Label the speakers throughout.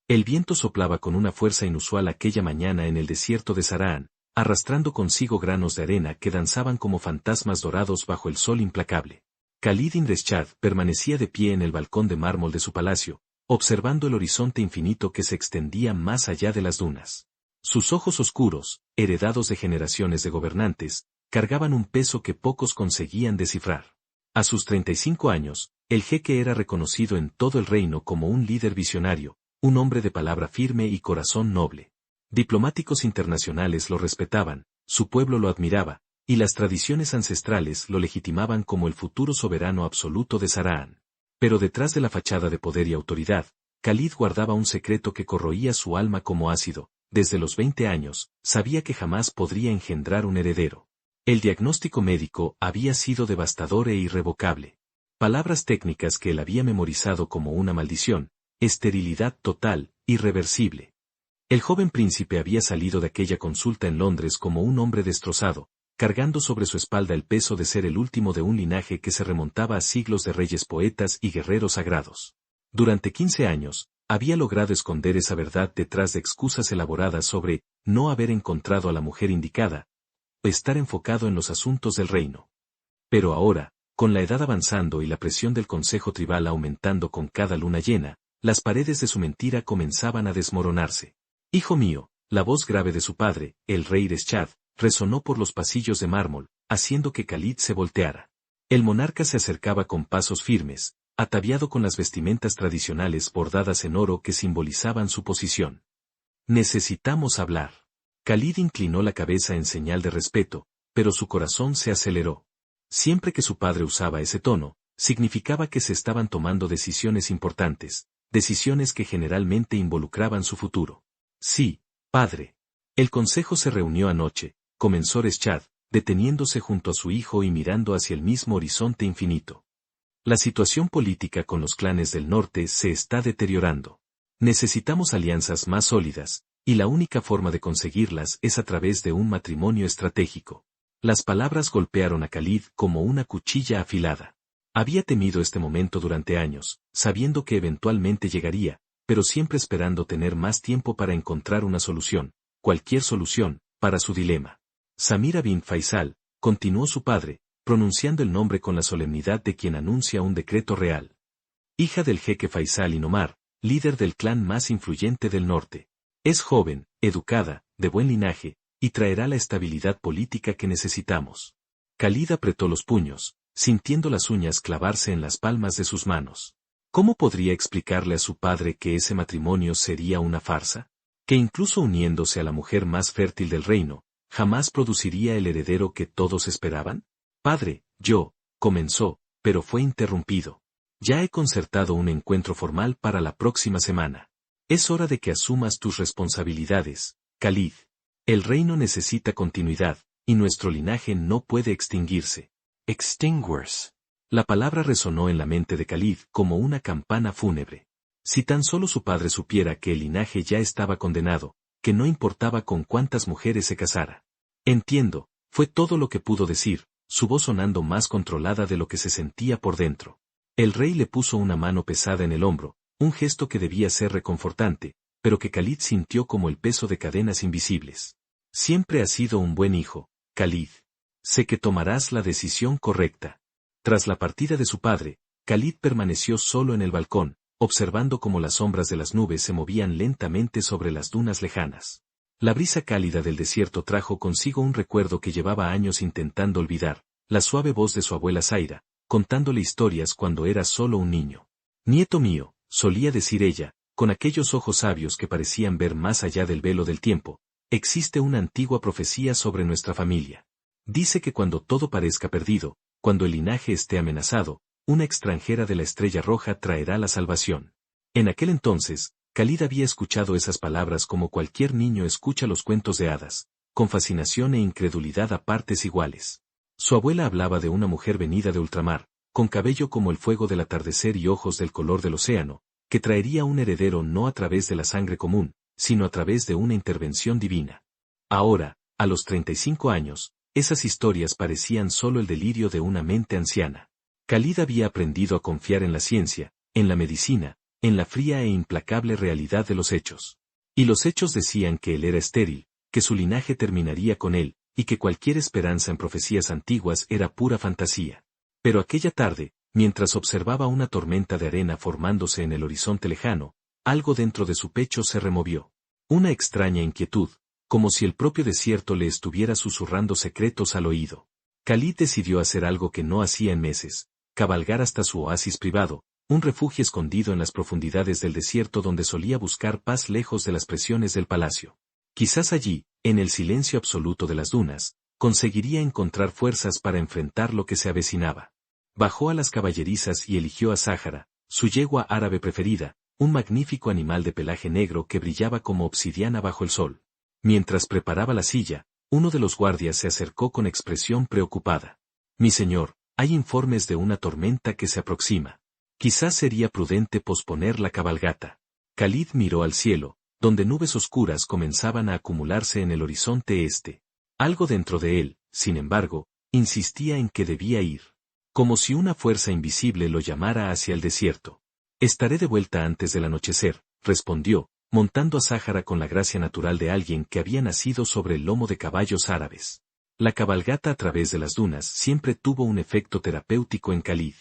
Speaker 1: El viento soplaba con una fuerza inusual aquella mañana en el desierto de Zaraan, arrastrando consigo granos de arena que danzaban como fantasmas dorados bajo el sol implacable. Khalid ibn Reshad permanecía de pie en el balcón de mármol de su palacio, observando el horizonte infinito que se extendía más allá de las dunas. Sus ojos oscuros, heredados de generaciones de gobernantes, cargaban un peso que pocos conseguían descifrar. A sus 35 años, el jeque era reconocido en todo el reino como un líder visionario, un hombre de palabra firme y corazón noble. Diplomáticos internacionales lo respetaban, su pueblo lo admiraba, y las tradiciones ancestrales lo legitimaban como el futuro soberano absoluto de Zaraan. Pero detrás de la fachada de poder y autoridad, Khalid guardaba un secreto que corroía su alma como ácido. Desde los 20 años, sabía que jamás podría engendrar un heredero. El diagnóstico médico había sido devastador e irrevocable. Palabras técnicas que él había memorizado como una maldición, esterilidad total, irreversible. El joven príncipe había salido de aquella consulta en Londres como un hombre destrozado, cargando sobre su espalda el peso de ser el último de un linaje que se remontaba a siglos de reyes poetas y guerreros sagrados. Durante 15 años, había logrado esconder esa verdad detrás de excusas elaboradas sobre no haber encontrado a la mujer indicada, o estar enfocado en los asuntos del reino. Pero ahora, con la edad avanzando y la presión del consejo tribal aumentando con cada luna llena, las paredes de su mentira comenzaban a desmoronarse. Hijo mío, la voz grave de su padre, el rey Reshad, resonó por los pasillos de mármol, haciendo que Khalid se volteara. El monarca se acercaba con pasos firmes, ataviado con las vestimentas tradicionales bordadas en oro que simbolizaban su posición. Necesitamos hablar. Khalid inclinó la cabeza en señal de respeto, pero su corazón se aceleró. Siempre que su padre usaba ese tono, significaba que se estaban tomando decisiones importantes, decisiones que generalmente involucraban su futuro. Sí, padre. El consejo se reunió anoche, comenzó Reshad, deteniéndose junto a su hijo y mirando hacia el mismo horizonte infinito. La situación política con los clanes del norte se está deteriorando. Necesitamos alianzas más sólidas, y la única forma de conseguirlas es a través de un matrimonio estratégico. Las palabras golpearon a Khalid como una cuchilla afilada. Había temido este momento durante años, sabiendo que eventualmente llegaría, pero siempre esperando tener más tiempo para encontrar una solución, cualquier solución, para su dilema. Samira bin Faisal, continuó su padre, pronunciando el nombre con la solemnidad de quien anuncia un decreto real. Hija del jeque Faisal ibn Omar, líder del clan más influyente del norte. Es joven, educada, de buen linaje, y traerá la estabilidad política que necesitamos. Khalid apretó los puños, sintiendo las uñas clavarse en las palmas de sus manos. ¿Cómo podría explicarle a su padre que ese matrimonio sería una farsa? Que incluso uniéndose a la mujer más fértil del reino, jamás produciría el heredero que todos esperaban? Padre, comenzó, pero fue interrumpido. Ya he concertado un encuentro formal para la próxima semana. Es hora de que asumas tus responsabilidades, Khalid. El reino necesita continuidad, y nuestro linaje no puede extinguirse. Extinguirse. La palabra resonó en la mente de Khalid como una campana fúnebre. Si tan solo su padre supiera que el linaje ya estaba condenado, que no importaba con cuántas mujeres se casara. Entiendo, fue todo lo que pudo decir, su voz sonando más controlada de lo que se sentía por dentro. El rey le puso una mano pesada en el hombro, un gesto que debía ser reconfortante, pero que Khalid sintió como el peso de cadenas invisibles. Siempre has sido un buen hijo, Khalid. Sé que tomarás la decisión correcta. Tras la partida de su padre, Khalid permaneció solo en el balcón, observando cómo las sombras de las nubes se movían lentamente sobre las dunas lejanas. La brisa cálida del desierto trajo consigo un recuerdo que llevaba años intentando olvidar, la suave voz de su abuela Zaira, contándole historias cuando era solo un niño. Nieto mío, solía decir ella, con aquellos ojos sabios que parecían ver más allá del velo del tiempo, existe una antigua profecía sobre nuestra familia. Dice que cuando todo parezca perdido, cuando el linaje esté amenazado, una extranjera de la Estrella Roja traerá la salvación. En aquel entonces, Khalid había escuchado esas palabras como cualquier niño escucha los cuentos de hadas, con fascinación e incredulidad a partes iguales. Su abuela hablaba de una mujer venida de ultramar, con cabello como el fuego del atardecer y ojos del color del océano, que traería un heredero no a través de la sangre común, sino a través de una intervención divina. Ahora, a los 35 años, esas historias parecían solo el delirio de una mente anciana. Khalid había aprendido a confiar en la ciencia, en la medicina, en la fría e implacable realidad de los hechos. Y los hechos decían que él era estéril, que su linaje terminaría con él, y que cualquier esperanza en profecías antiguas era pura fantasía. Pero aquella tarde, mientras observaba una tormenta de arena formándose en el horizonte lejano, algo dentro de su pecho se removió. Una extraña inquietud, como si el propio desierto le estuviera susurrando secretos al oído. Khalid decidió hacer algo que no hacía en meses, cabalgar hasta su oasis privado, un refugio escondido en las profundidades del desierto donde solía buscar paz lejos de las presiones del palacio. Quizás allí, en el silencio absoluto de las dunas, conseguiría encontrar fuerzas para enfrentar lo que se avecinaba. Bajó a las caballerizas y eligió a Sáhara, su yegua árabe preferida, un magnífico animal de pelaje negro que brillaba como obsidiana bajo el sol. Mientras preparaba la silla, uno de los guardias se acercó con expresión preocupada. «Mi señor, hay informes de una tormenta que se aproxima. Quizás sería prudente posponer la cabalgata». Khalid miró al cielo, donde nubes oscuras comenzaban a acumularse en el horizonte este. Algo dentro de él, sin embargo, insistía en que debía ir. Como si una fuerza invisible lo llamara hacia el desierto. «Estaré de vuelta antes del anochecer», respondió, montando a Sáhara con la gracia natural de alguien que había nacido sobre el lomo de caballos árabes. La cabalgata a través de las dunas siempre tuvo un efecto terapéutico en Khalid.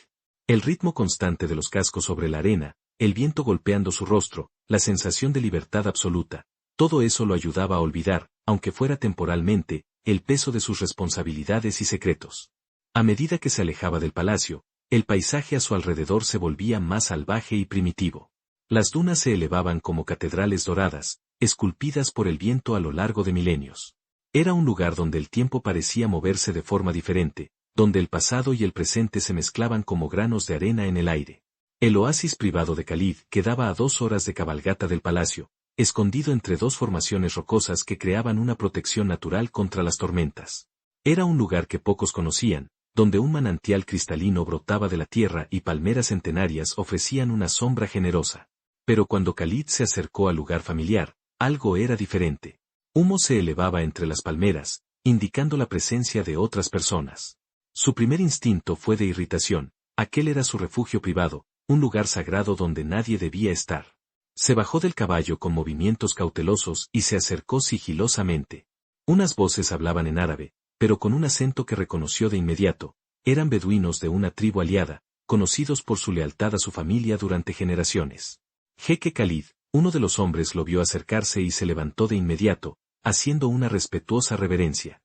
Speaker 1: El ritmo constante de los cascos sobre la arena, el viento golpeando su rostro, la sensación de libertad absoluta, todo eso lo ayudaba a olvidar, aunque fuera temporalmente, el peso de sus responsabilidades y secretos. A medida que se alejaba del palacio, el paisaje a su alrededor se volvía más salvaje y primitivo. Las dunas se elevaban como catedrales doradas, esculpidas por el viento a lo largo de milenios. Era un lugar donde el tiempo parecía moverse de forma diferente, donde el pasado y el presente se mezclaban como granos de arena en el aire. El oasis privado de Khalid quedaba a 2 horas de cabalgata del palacio, escondido entre 2 formaciones rocosas que creaban una protección natural contra las tormentas. Era un lugar que pocos conocían, donde un manantial cristalino brotaba de la tierra y palmeras centenarias ofrecían una sombra generosa. Pero cuando Khalid se acercó al lugar familiar, algo era diferente. Humo se elevaba entre las palmeras, indicando la presencia de otras personas. Su primer instinto fue de irritación, aquel era su refugio privado, un lugar sagrado donde nadie debía estar. Se bajó del caballo con movimientos cautelosos y se acercó sigilosamente. Unas voces hablaban en árabe, pero con un acento que reconoció de inmediato. Eran beduinos de una tribu aliada, conocidos por su lealtad a su familia durante generaciones. Jeque Khalid, uno de los hombres, lo vio acercarse y se levantó de inmediato, haciendo una respetuosa reverencia.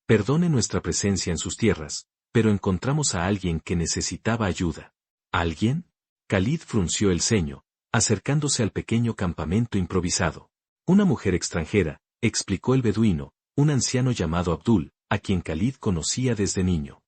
Speaker 1: «Perdone nuestra presencia en sus tierras, pero encontramos a alguien que necesitaba ayuda». «¿Alguien?». Khalid frunció el ceño, acercándose al pequeño campamento improvisado. «Una mujer extranjera», explicó el beduino, un anciano llamado Abdul, a quien Khalid conocía desde niño.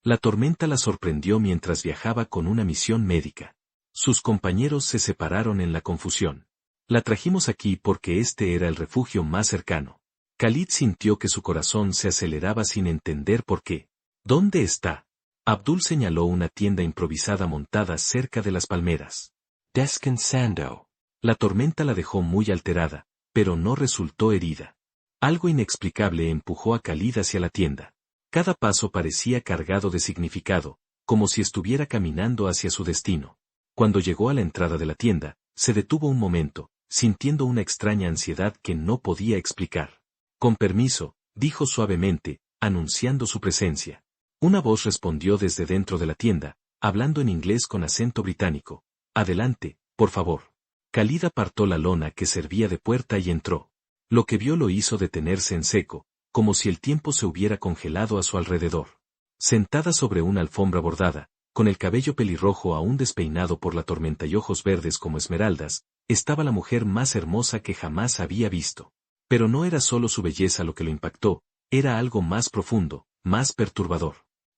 Speaker 1: La tormenta la sorprendió mientras viajaba con una misión médica. Sus compañeros se separaron en la confusión. «La trajimos aquí porque este era el refugio más cercano». Khalid sintió que su corazón se aceleraba sin entender por qué. «¿Dónde está?». Abdul señaló una tienda improvisada montada cerca de las palmeras. «Descansando». La tormenta la dejó muy alterada, pero no resultó herida. Algo inexplicable empujó a Khalid hacia la tienda. Cada paso parecía cargado de significado, como si estuviera caminando hacia su destino. Cuando llegó a la entrada de la tienda, se detuvo un momento, sintiendo una extraña ansiedad que no podía explicar. «Con permiso», dijo suavemente, anunciando su presencia. Una voz respondió desde dentro de la tienda, hablando en inglés con acento británico. «Adelante, por favor». Khalid apartó la lona que servía de puerta y entró. Lo que vio lo hizo detenerse en seco, como si el tiempo se hubiera congelado a su alrededor. Sentada sobre una alfombra bordada, con el cabello pelirrojo aún despeinado por la tormenta y ojos verdes como esmeraldas, estaba la mujer más hermosa que jamás había visto. Pero no era solo su belleza lo que lo impactó, era algo más profundo, más perturbador.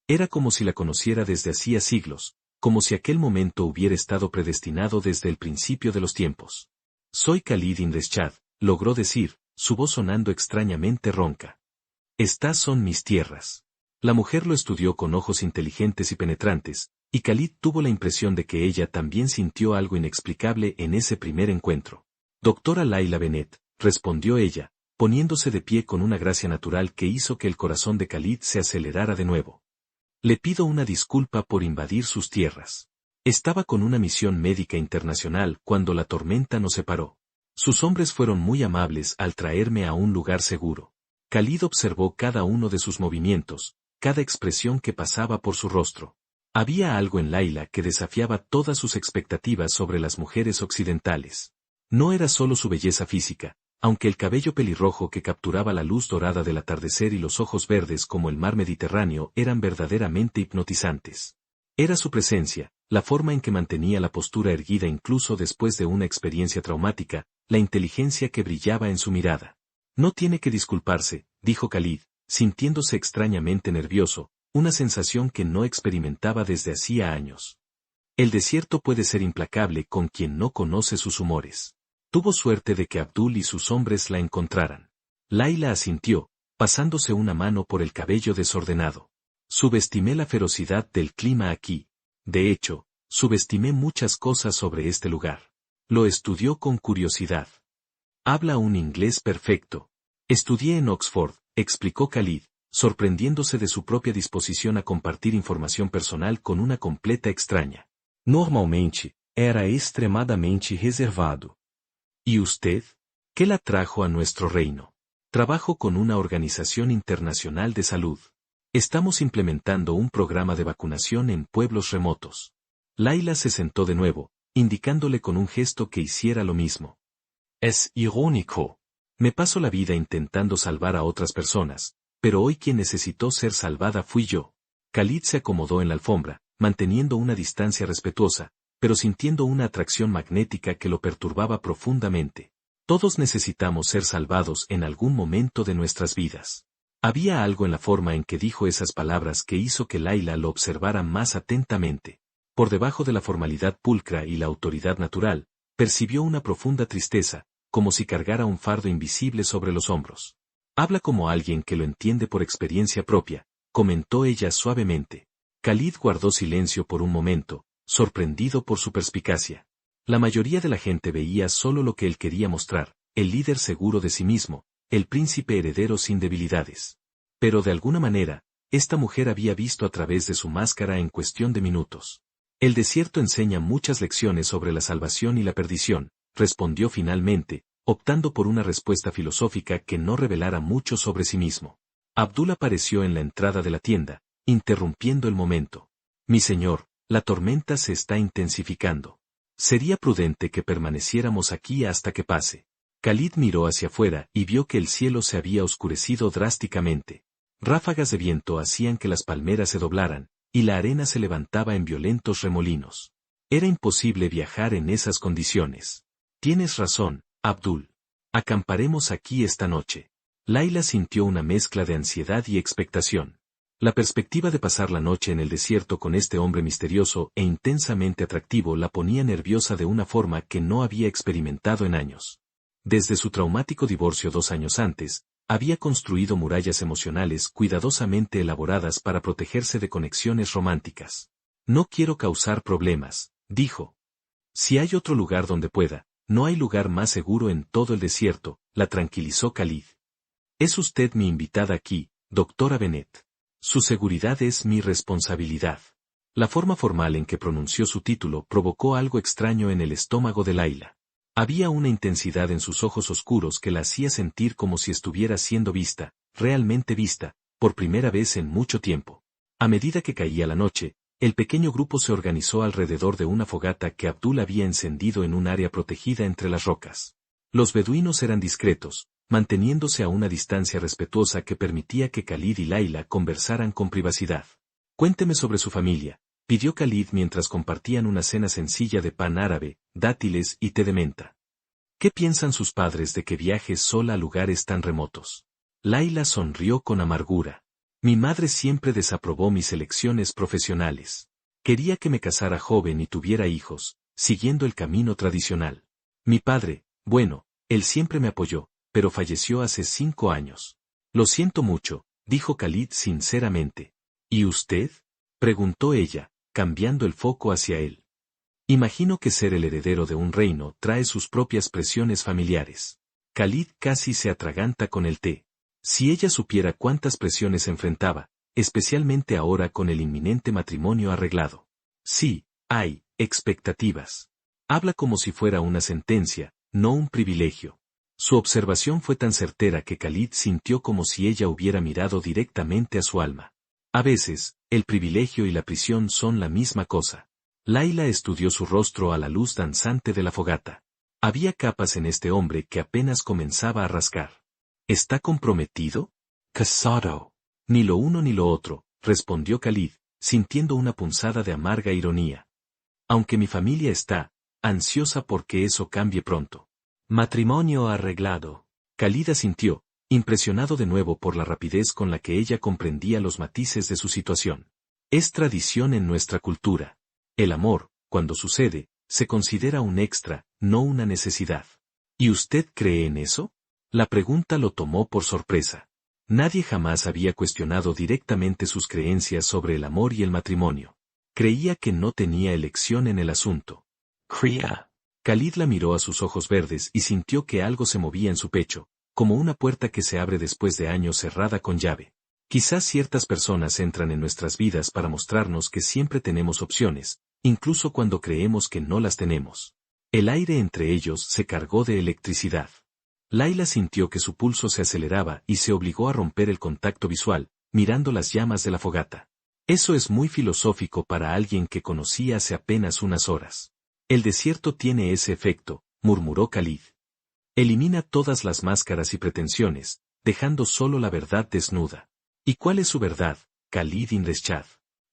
Speaker 1: Era como si la conociera desde hacía siglos, como si aquel momento hubiera estado predestinado desde el principio de los tiempos. «Soy Khalid Indreschad», logró decir, su voz sonando extrañamente ronca. «Estas son mis tierras». La mujer lo estudió con ojos inteligentes y penetrantes, y Khalid tuvo la impresión de que ella también sintió algo inexplicable en ese primer encuentro. «Doctora Laila Bennett», respondió ella, poniéndose de pie con una gracia natural que hizo que el corazón de Khalid se acelerara de nuevo. «Le pido una disculpa por invadir sus tierras». Estaba con una misión médica internacional cuando la tormenta nos separó. Sus hombres fueron muy amables al traerme a un lugar seguro. Khalid observó cada uno de sus movimientos, cada expresión que pasaba por su rostro. Había algo en Layla que desafiaba todas sus expectativas sobre las mujeres occidentales. No era solo su belleza física, aunque el cabello pelirrojo que capturaba la luz dorada del atardecer y los ojos verdes como el mar Mediterráneo eran verdaderamente hipnotizantes. Era su presencia, la forma en que mantenía la postura erguida incluso después de una experiencia traumática, la inteligencia que brillaba en su mirada. No tiene que disculparse, dijo Khalid, sintiéndose extrañamente nervioso, una sensación que no experimentaba desde hacía años. El desierto puede ser implacable con quien no conoce sus humores. Tuvo suerte de que Abdul y sus hombres la encontraran. Layla asintió, pasándose una mano por el cabello desordenado. Subestimé la ferocidad del clima aquí. De hecho, subestimé muchas cosas sobre este lugar. Lo estudió con curiosidad. Habla un inglés perfecto. Estudié en Oxford, explicó Khalid, sorprendiéndose de su propia disposición a compartir información personal con una completa extraña. Normalmente, era extremadamente reservado. ¿Y usted? ¿Qué la trajo a nuestro reino? Trabajo con una organización internacional de salud. Estamos implementando un programa de vacunación en pueblos remotos. Layla se sentó de nuevo, indicándole con un gesto que hiciera lo mismo. Es irónico. Me paso la vida intentando salvar a otras personas, pero hoy quien necesitó ser salvada fui yo. Khalid se acomodó en la alfombra, manteniendo una distancia respetuosa, pero sintiendo una atracción magnética que lo perturbaba profundamente. Todos necesitamos ser salvados en algún momento de nuestras vidas. Había algo en la forma en que dijo esas palabras que hizo que Layla lo observara más atentamente. Por debajo de la formalidad pulcra y la autoridad natural, percibió una profunda tristeza, como si cargara un fardo invisible sobre los hombros. Habla como alguien que lo entiende por experiencia propia, comentó ella suavemente. Khalid guardó silencio por un momento, sorprendido por su perspicacia. La mayoría de la gente veía solo lo que él quería mostrar, el líder seguro de sí mismo, el príncipe heredero sin debilidades. Pero de alguna manera, esta mujer había visto a través de su máscara en cuestión de minutos. El desierto enseña muchas lecciones sobre la salvación y la perdición, respondió finalmente, optando por una respuesta filosófica que no revelara mucho sobre sí mismo. Abdul apareció en la entrada de la tienda, interrumpiendo el momento. Mi señor, la tormenta se está intensificando. Sería prudente que permaneciéramos aquí hasta que pase. Khalid miró hacia afuera y vio que el cielo se había oscurecido drásticamente. Ráfagas de viento hacían que las palmeras se doblaran, y la arena se levantaba en violentos remolinos. Era imposible viajar en esas condiciones. Tienes razón, Abdul. Acamparemos aquí esta noche. Layla sintió una mezcla de ansiedad y expectación. La perspectiva de pasar la noche en el desierto con este hombre misterioso e intensamente atractivo la ponía nerviosa de una forma que no había experimentado en años. Desde su traumático divorcio 2 años antes, había construido murallas emocionales cuidadosamente elaboradas para protegerse de conexiones románticas. No quiero causar problemas, dijo. Si hay otro lugar donde pueda, no hay lugar más seguro en todo el desierto, la tranquilizó Khalid. Es usted mi invitada aquí, doctora Bennett. Su seguridad es mi responsabilidad. La forma formal en que pronunció su título provocó algo extraño en el estómago de Layla. Había una intensidad en sus ojos oscuros que la hacía sentir como si estuviera siendo vista, realmente vista, por primera vez en mucho tiempo. A medida que caía la noche, el pequeño grupo se organizó alrededor de una fogata que Abdul había encendido en un área protegida entre las rocas. Los beduinos eran discretos, manteniéndose a una distancia respetuosa que permitía que Khalid y Layla conversaran con privacidad. Cuénteme sobre su familia, pidió Khalid mientras compartían una cena sencilla de pan árabe, dátiles y té de menta. ¿Qué piensan sus padres de que viaje sola a lugares tan remotos? Layla sonrió con amargura. Mi madre siempre desaprobó mis elecciones profesionales. Quería que me casara joven y tuviera hijos, siguiendo el camino tradicional. Mi padre, bueno, él siempre me apoyó, pero falleció hace 5 años. Lo siento mucho, dijo Khalid sinceramente. ¿Y usted? Preguntó ella, cambiando el foco hacia él. Imagino que ser el heredero de un reino trae sus propias presiones familiares. Khalid casi se atraganta con el té. Si ella supiera cuántas presiones enfrentaba, especialmente ahora con el inminente matrimonio arreglado. Sí, hay, expectativas. Habla como si fuera una sentencia, no un privilegio. Su observación fue tan certera que Khalid sintió como si ella hubiera mirado directamente a su alma. A veces, el privilegio y la prisión son la misma cosa. Laila estudió su rostro a la luz danzante de la fogata. Había capas en este hombre que apenas comenzaba a rascar. ¿Está comprometido? Casado. Ni lo uno ni lo otro, respondió Khalid, sintiendo una punzada de amarga ironía. Aunque mi familia está ansiosa porque eso cambie pronto. Matrimonio arreglado. Khalid asintió, impresionado de nuevo por la rapidez con la que ella comprendía los matices de su situación. Es tradición en nuestra cultura. El amor, cuando sucede, se considera un extra, no una necesidad. ¿Y usted cree en eso? La pregunta lo tomó por sorpresa. Nadie jamás había cuestionado directamente sus creencias sobre el amor y el matrimonio. Creía que no tenía elección en el asunto. Cría. Khalid la miró a sus ojos verdes y sintió que algo se movía en su pecho, como una puerta que se abre después de años cerrada con llave. Quizás ciertas personas entran en nuestras vidas para mostrarnos que siempre tenemos opciones, incluso cuando creemos que no las tenemos. El aire entre ellos se cargó de electricidad. Laila sintió que su pulso se aceleraba y se obligó a romper el contacto visual, mirando las llamas de la fogata. Eso es muy filosófico para alguien que conocí hace apenas unas horas. El desierto tiene ese efecto, murmuró Khalid. Elimina todas las máscaras y pretensiones, dejando solo la verdad desnuda. ¿Y cuál es su verdad, Khalid Indreshad?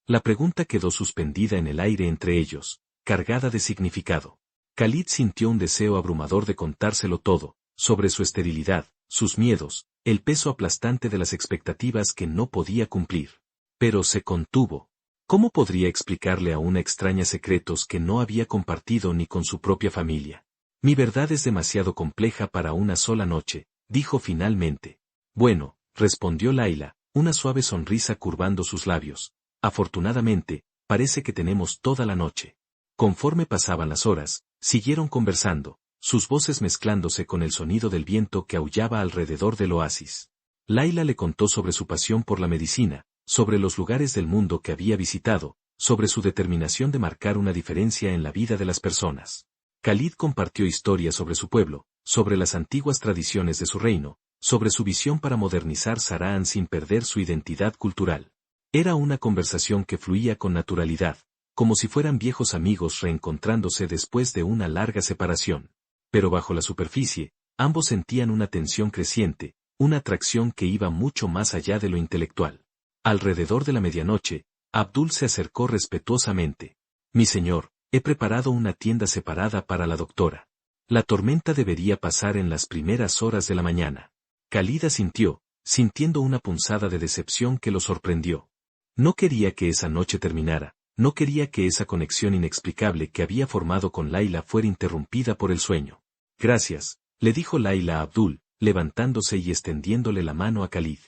Speaker 1: La pregunta quedó suspendida en el aire entre ellos, cargada de significado. Khalid sintió un deseo abrumador de contárselo todo, sobre su esterilidad, sus miedos, el peso aplastante de las expectativas que no podía cumplir. Pero se contuvo. ¿Cómo podría explicarle a una extraña secretos que no había compartido ni con su propia familia? Mi verdad es demasiado compleja para una sola noche, dijo finalmente. Bueno, respondió Laila, una suave sonrisa curvando sus labios. Afortunadamente, parece que tenemos toda la noche. Conforme pasaban las horas, siguieron conversando, sus voces mezclándose con el sonido del viento que aullaba alrededor del oasis. Laila le contó sobre su pasión por la medicina, sobre los lugares del mundo que había visitado, sobre su determinación de marcar una diferencia en la vida de las personas. Khalid compartió historias sobre su pueblo, sobre las antiguas tradiciones de su reino, sobre su visión para modernizar Saraan sin perder su identidad cultural. Era una conversación que fluía con naturalidad, como si fueran viejos amigos reencontrándose después de una larga separación. Pero bajo la superficie, ambos sentían una tensión creciente, una atracción que iba mucho más allá de lo intelectual. Alrededor de la medianoche, Abdul se acercó respetuosamente. Mi señor, he preparado una tienda separada para la doctora. La tormenta debería pasar en las primeras horas de la mañana. Khalid asintió, sintiendo una punzada de decepción que lo sorprendió. No quería que esa noche terminara, no quería que esa conexión inexplicable que había formado con Laila fuera interrumpida por el sueño. Gracias, le dijo Laila a Abdul, levantándose y extendiéndole la mano a Khalid.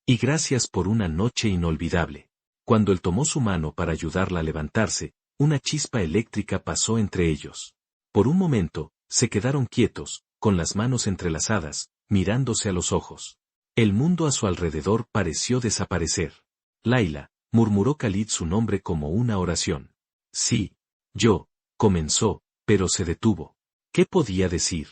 Speaker 1: Y gracias por una noche inolvidable. Cuando él tomó su mano para ayudarla a levantarse, una chispa eléctrica pasó entre ellos. Por un momento, se quedaron quietos, con las manos entrelazadas, mirándose a los ojos. El mundo a su alrededor pareció desaparecer. Laila, murmuró Khalid su nombre como una oración. Sí. Yo, comenzó, pero se detuvo. ¿Qué podía decir?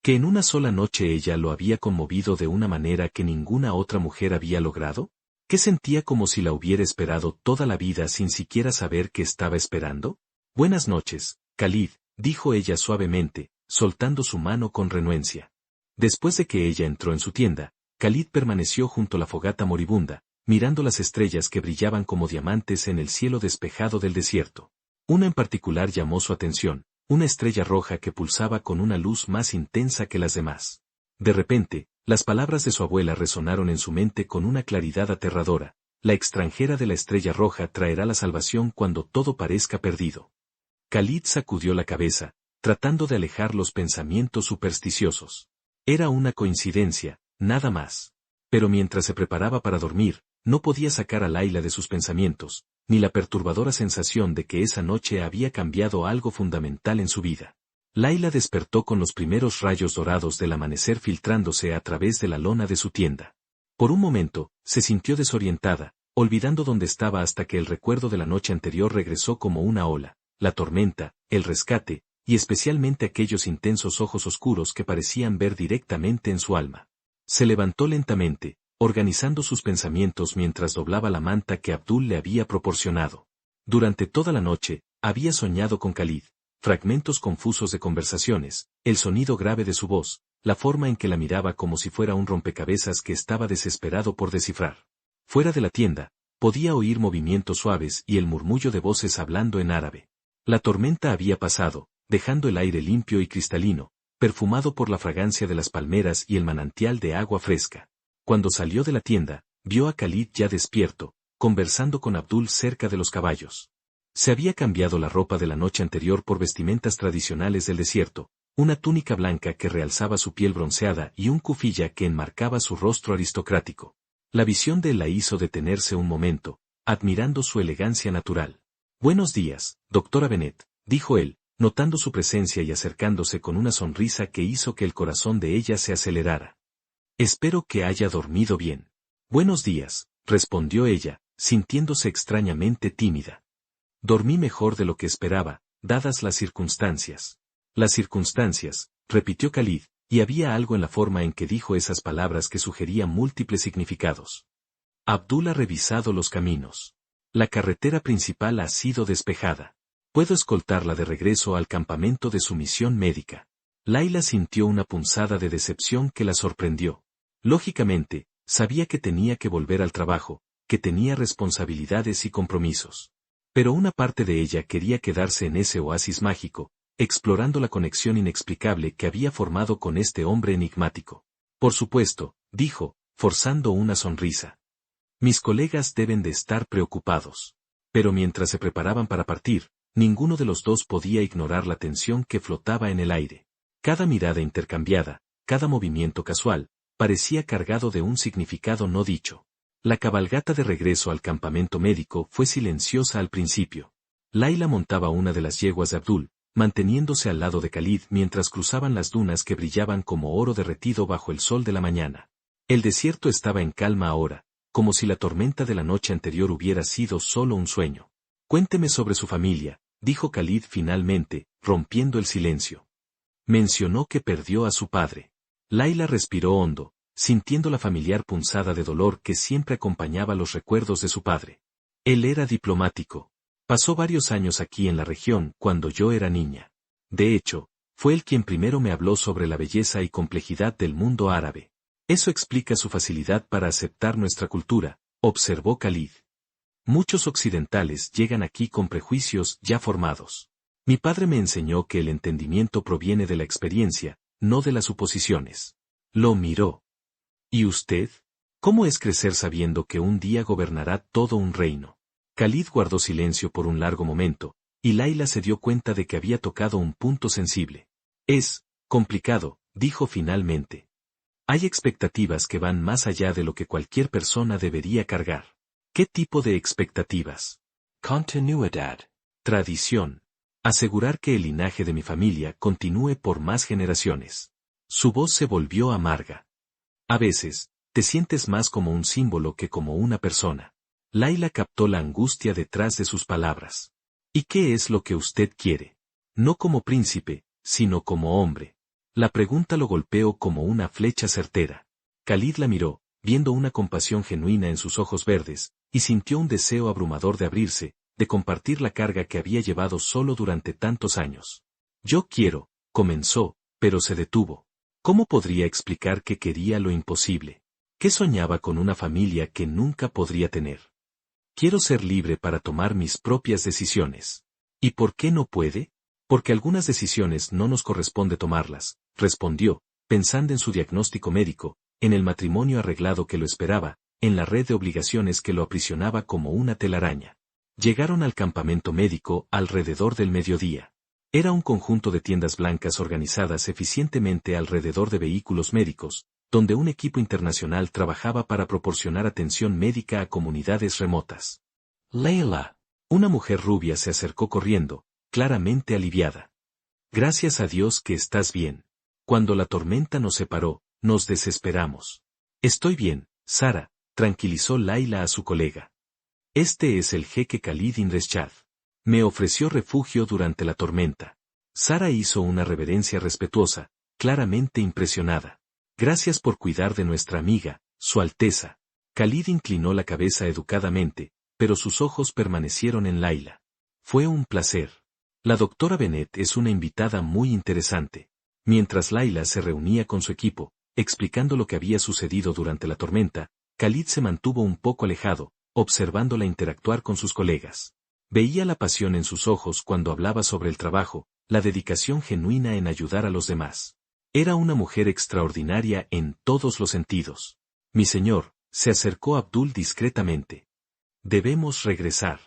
Speaker 1: ¿Que en una sola noche ella lo había conmovido de una manera que ninguna otra mujer había logrado? ¿Que sentía como si la hubiera esperado toda la vida sin siquiera saber qué estaba esperando? Buenas noches, Khalid, dijo ella suavemente, soltando su mano con renuencia. Después de que ella entró en su tienda, Khalid permaneció junto a la fogata moribunda, mirando las estrellas que brillaban como diamantes en el cielo despejado del desierto. Una en particular llamó su atención, una estrella roja que pulsaba con una luz más intensa que las demás. De repente, las palabras de su abuela resonaron en su mente con una claridad aterradora. La extranjera de la estrella roja traerá la salvación cuando todo parezca perdido. Khalid sacudió la cabeza, tratando de alejar los pensamientos supersticiosos. Era una coincidencia, nada más. Pero mientras se preparaba para dormir, no podía sacar a Laila de sus pensamientos, ni la perturbadora sensación de que esa noche había cambiado algo fundamental en su vida. Laila despertó con los primeros rayos dorados del amanecer filtrándose a través de la lona de su tienda. Por un momento, se sintió desorientada, olvidando dónde estaba hasta que el recuerdo de la noche anterior regresó como una ola. la tormenta, el rescate, y especialmente aquellos intensos ojos oscuros que parecían ver directamente en su alma. Se levantó lentamente, organizando sus pensamientos mientras doblaba la manta que Abdul le había proporcionado. Durante toda la noche, había soñado con Khalid, fragmentos confusos de conversaciones, el sonido grave de su voz, la forma en que la miraba como si fuera un rompecabezas que estaba desesperado por descifrar. Fuera de la tienda, podía oír movimientos suaves y el murmullo de voces hablando en árabe. La tormenta había pasado, dejando el aire limpio y cristalino, perfumado por la fragancia de las palmeras y el manantial de agua fresca. Cuando salió de la tienda, vio a Khalid ya despierto, conversando con Abdul cerca de los caballos. Se había cambiado la ropa de la noche anterior por vestimentas tradicionales del desierto, una túnica blanca que realzaba su piel bronceada y un kufiyya que enmarcaba su rostro aristocrático. La visión de él la hizo detenerse un momento, admirando su elegancia natural. «Buenos días, doctora Bennett», dijo él, notando su presencia y acercándose con una sonrisa que hizo que el corazón de ella se acelerara. «Espero que haya dormido bien». «Buenos días», respondió ella, sintiéndose extrañamente tímida. «Dormí mejor de lo que esperaba, dadas las circunstancias». «Las circunstancias», repitió Khalid, y había algo en la forma en que dijo esas palabras que sugería múltiples significados. Abdul ha revisado los caminos. La carretera principal ha sido despejada. Puedo escoltarla de regreso al campamento de su misión médica. Laila sintió una punzada de decepción que la sorprendió. Lógicamente, sabía que tenía que volver al trabajo, que tenía responsabilidades y compromisos. Pero una parte de ella quería quedarse en ese oasis mágico, explorando la conexión inexplicable que había formado con este hombre enigmático. Por supuesto, dijo, forzando una sonrisa. Mis colegas deben de estar preocupados. Pero mientras se preparaban para partir, ninguno de los dos podía ignorar la tensión que flotaba en el aire. Cada mirada intercambiada, cada movimiento casual, parecía cargado de un significado no dicho. La cabalgata de regreso al campamento médico fue silenciosa al principio. Laila montaba una de las yeguas de Abdul, manteniéndose al lado de Khalid mientras cruzaban las dunas que brillaban como oro derretido bajo el sol de la mañana. El desierto estaba en calma ahora, como si la tormenta de la noche anterior hubiera sido solo un sueño. Cuénteme sobre su familia, dijo Khalid finalmente, rompiendo el silencio. Mencionó que perdió a su padre. Laila respiró hondo, sintiendo la familiar punzada de dolor que siempre acompañaba los recuerdos de su padre. Él era diplomático. Pasó varios años aquí en la región cuando yo era niña. De hecho, fue él quien primero me habló sobre la belleza y complejidad del mundo árabe. Eso explica su facilidad para aceptar nuestra cultura, observó Khalid. Muchos occidentales llegan aquí con prejuicios ya formados. Mi padre me enseñó que el entendimiento proviene de la experiencia, no de las suposiciones. Lo miró. ¿Y usted? ¿Cómo es crecer sabiendo que un día gobernará todo un reino? Khalid guardó silencio por un largo momento, y Laila se dio cuenta de que había tocado un punto sensible. Es complicado, dijo finalmente. Hay expectativas que van más allá de lo que cualquier persona debería cargar. ¿Qué tipo de expectativas? Continuidad. Tradición. Asegurar que el linaje de mi familia continúe por más generaciones. Su voz se volvió amarga. A veces, te sientes más como un símbolo que como una persona. Laila captó la angustia detrás de sus palabras. ¿Y qué es lo que usted quiere? No como príncipe, sino como hombre. La pregunta lo golpeó como una flecha certera. Khalid la miró, viendo una compasión genuina en sus ojos verdes, y sintió un deseo abrumador de abrirse, de compartir la carga que había llevado solo durante tantos años. Yo quiero, comenzó, pero se detuvo. ¿Cómo podría explicar que quería lo imposible? ¿Qué soñaba con una familia que nunca podría tener? Quiero ser libre para tomar mis propias decisiones. ¿Y por qué no puede? Porque algunas decisiones no nos corresponde tomarlas, respondió, pensando en su diagnóstico médico, en el matrimonio arreglado que lo esperaba, en la red de obligaciones que lo aprisionaba como una telaraña. Llegaron al campamento médico alrededor del mediodía. Era un conjunto de tiendas blancas organizadas eficientemente alrededor de vehículos médicos, donde un equipo internacional trabajaba para proporcionar atención médica a comunidades remotas. Leila, una mujer rubia se acercó corriendo, claramente aliviada. Gracias a Dios que estás bien. Cuando la tormenta nos separó, nos desesperamos. Estoy bien, Sara, tranquilizó Laila a su colega. Este es el jeque Khalid Reshad. Me ofreció refugio durante la tormenta. Sara hizo una reverencia respetuosa, claramente impresionada. Gracias por cuidar de nuestra amiga, Su Alteza. Khalid inclinó la cabeza educadamente, pero sus ojos permanecieron en Layla. Fue un placer. La doctora Bennett es una invitada muy interesante. Mientras Layla se reunía con su equipo, explicando lo que había sucedido durante la tormenta, Khalid se mantuvo un poco alejado, observándola interactuar con sus colegas. Veía la pasión en sus ojos cuando hablaba sobre el trabajo, la dedicación genuina en ayudar a los demás. Era una mujer extraordinaria en todos los sentidos. Mi señor, se acercó Abdul discretamente. Debemos regresar.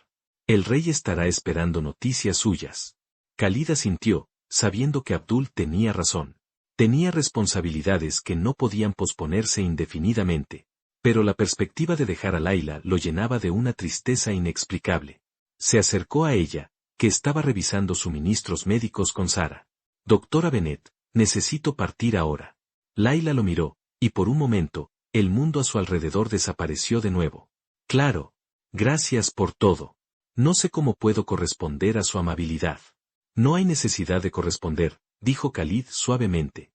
Speaker 1: El rey estará esperando noticias suyas. Khalid asintió, sabiendo que Abdul tenía razón. Tenía responsabilidades que no podían posponerse indefinidamente. Pero la perspectiva de dejar a Layla lo llenaba de una tristeza inexplicable. Se acercó a ella, que estaba revisando suministros médicos con Sara. Doctora Bennett, necesito partir ahora. Layla lo miró, y por un momento, el mundo a su alrededor desapareció de nuevo. Claro. Gracias por todo. No sé cómo puedo corresponder a su amabilidad. No hay necesidad de corresponder, dijo Khalid suavemente.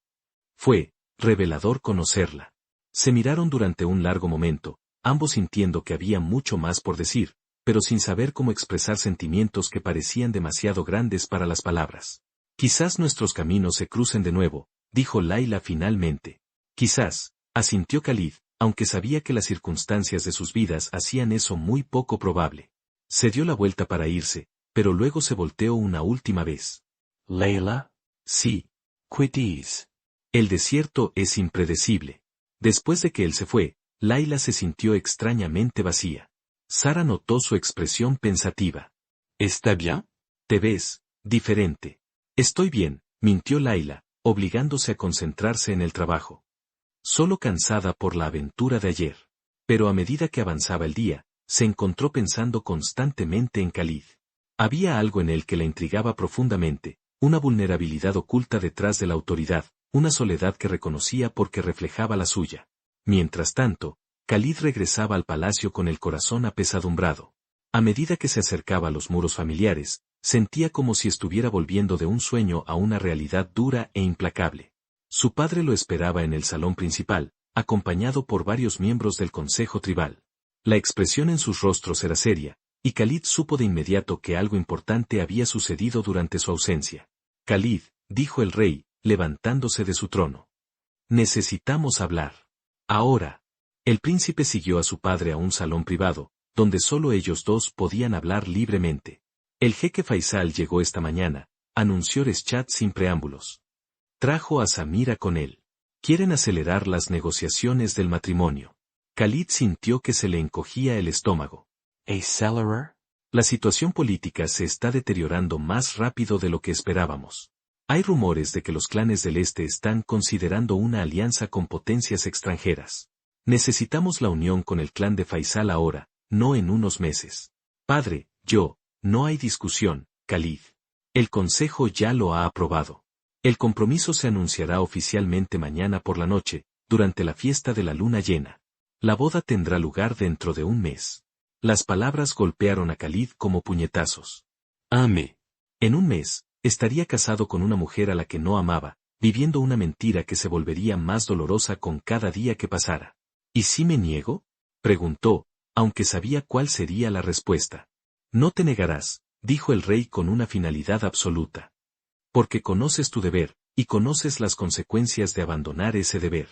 Speaker 1: Fue revelador conocerla. Se miraron durante un largo momento, ambos sintiendo que había mucho más por decir, pero sin saber cómo expresar sentimientos que parecían demasiado grandes para las palabras. Quizás nuestros caminos se crucen de nuevo, dijo Layla finalmente. Quizás, asintió Khalid, aunque sabía que las circunstancias de sus vidas hacían eso muy poco probable. Se dio la vuelta para irse, pero luego se volteó una última vez.
Speaker 2: Layla?
Speaker 1: Sí.
Speaker 2: Quit ease.
Speaker 1: El desierto es impredecible. Después de que él se fue, Layla se sintió extrañamente vacía. Sara notó su expresión pensativa.
Speaker 2: ¿Está bien?
Speaker 1: Te ves diferente. Estoy bien, mintió Layla, obligándose a concentrarse en el trabajo. Solo cansada por la aventura de ayer. Pero a medida que avanzaba el día, se encontró pensando constantemente en Khalid. Había algo en él que la intrigaba profundamente, una vulnerabilidad oculta detrás de la autoridad, una soledad que reconocía porque reflejaba la suya. Mientras tanto, Khalid regresaba al palacio con el corazón apesadumbrado. A medida que se acercaba a los muros familiares, sentía como si estuviera volviendo de un sueño a una realidad dura e implacable. Su padre lo esperaba en el salón principal, acompañado por varios miembros del consejo tribal. La expresión en sus rostros era seria, y Khalid supo de inmediato que algo importante había sucedido durante su ausencia. Khalid, dijo el rey, levantándose de su trono. Necesitamos hablar. Ahora. El príncipe siguió a su padre a un salón privado, donde solo ellos dos podían hablar libremente. El jeque Faisal llegó esta mañana, anunció Reschad sin preámbulos. Trajo a Samira con él. Quieren acelerar las negociaciones del matrimonio. Khalid sintió que se le encogía el estómago.
Speaker 2: ¿Acelerar?
Speaker 1: La situación política se está deteriorando más rápido de lo que esperábamos. Hay rumores de que los clanes del Este están considerando una alianza con potencias extranjeras. Necesitamos la unión con el clan de Faisal ahora, no en unos meses. Padre, no hay discusión, Khalid. El consejo ya lo ha aprobado. El compromiso se anunciará oficialmente mañana por la noche, durante la fiesta de la luna llena. La boda tendrá lugar dentro de un mes. Las palabras golpearon a Khalid como puñetazos.
Speaker 2: Amé.
Speaker 1: En un mes, estaría casado con una mujer a la que no amaba, viviendo una mentira que se volvería más dolorosa con cada día que pasara. ¿Y si me niego? Preguntó, aunque sabía cuál sería la respuesta. No te negarás, dijo el rey con una finalidad absoluta. Porque conoces tu deber, y conoces las consecuencias de abandonar ese deber.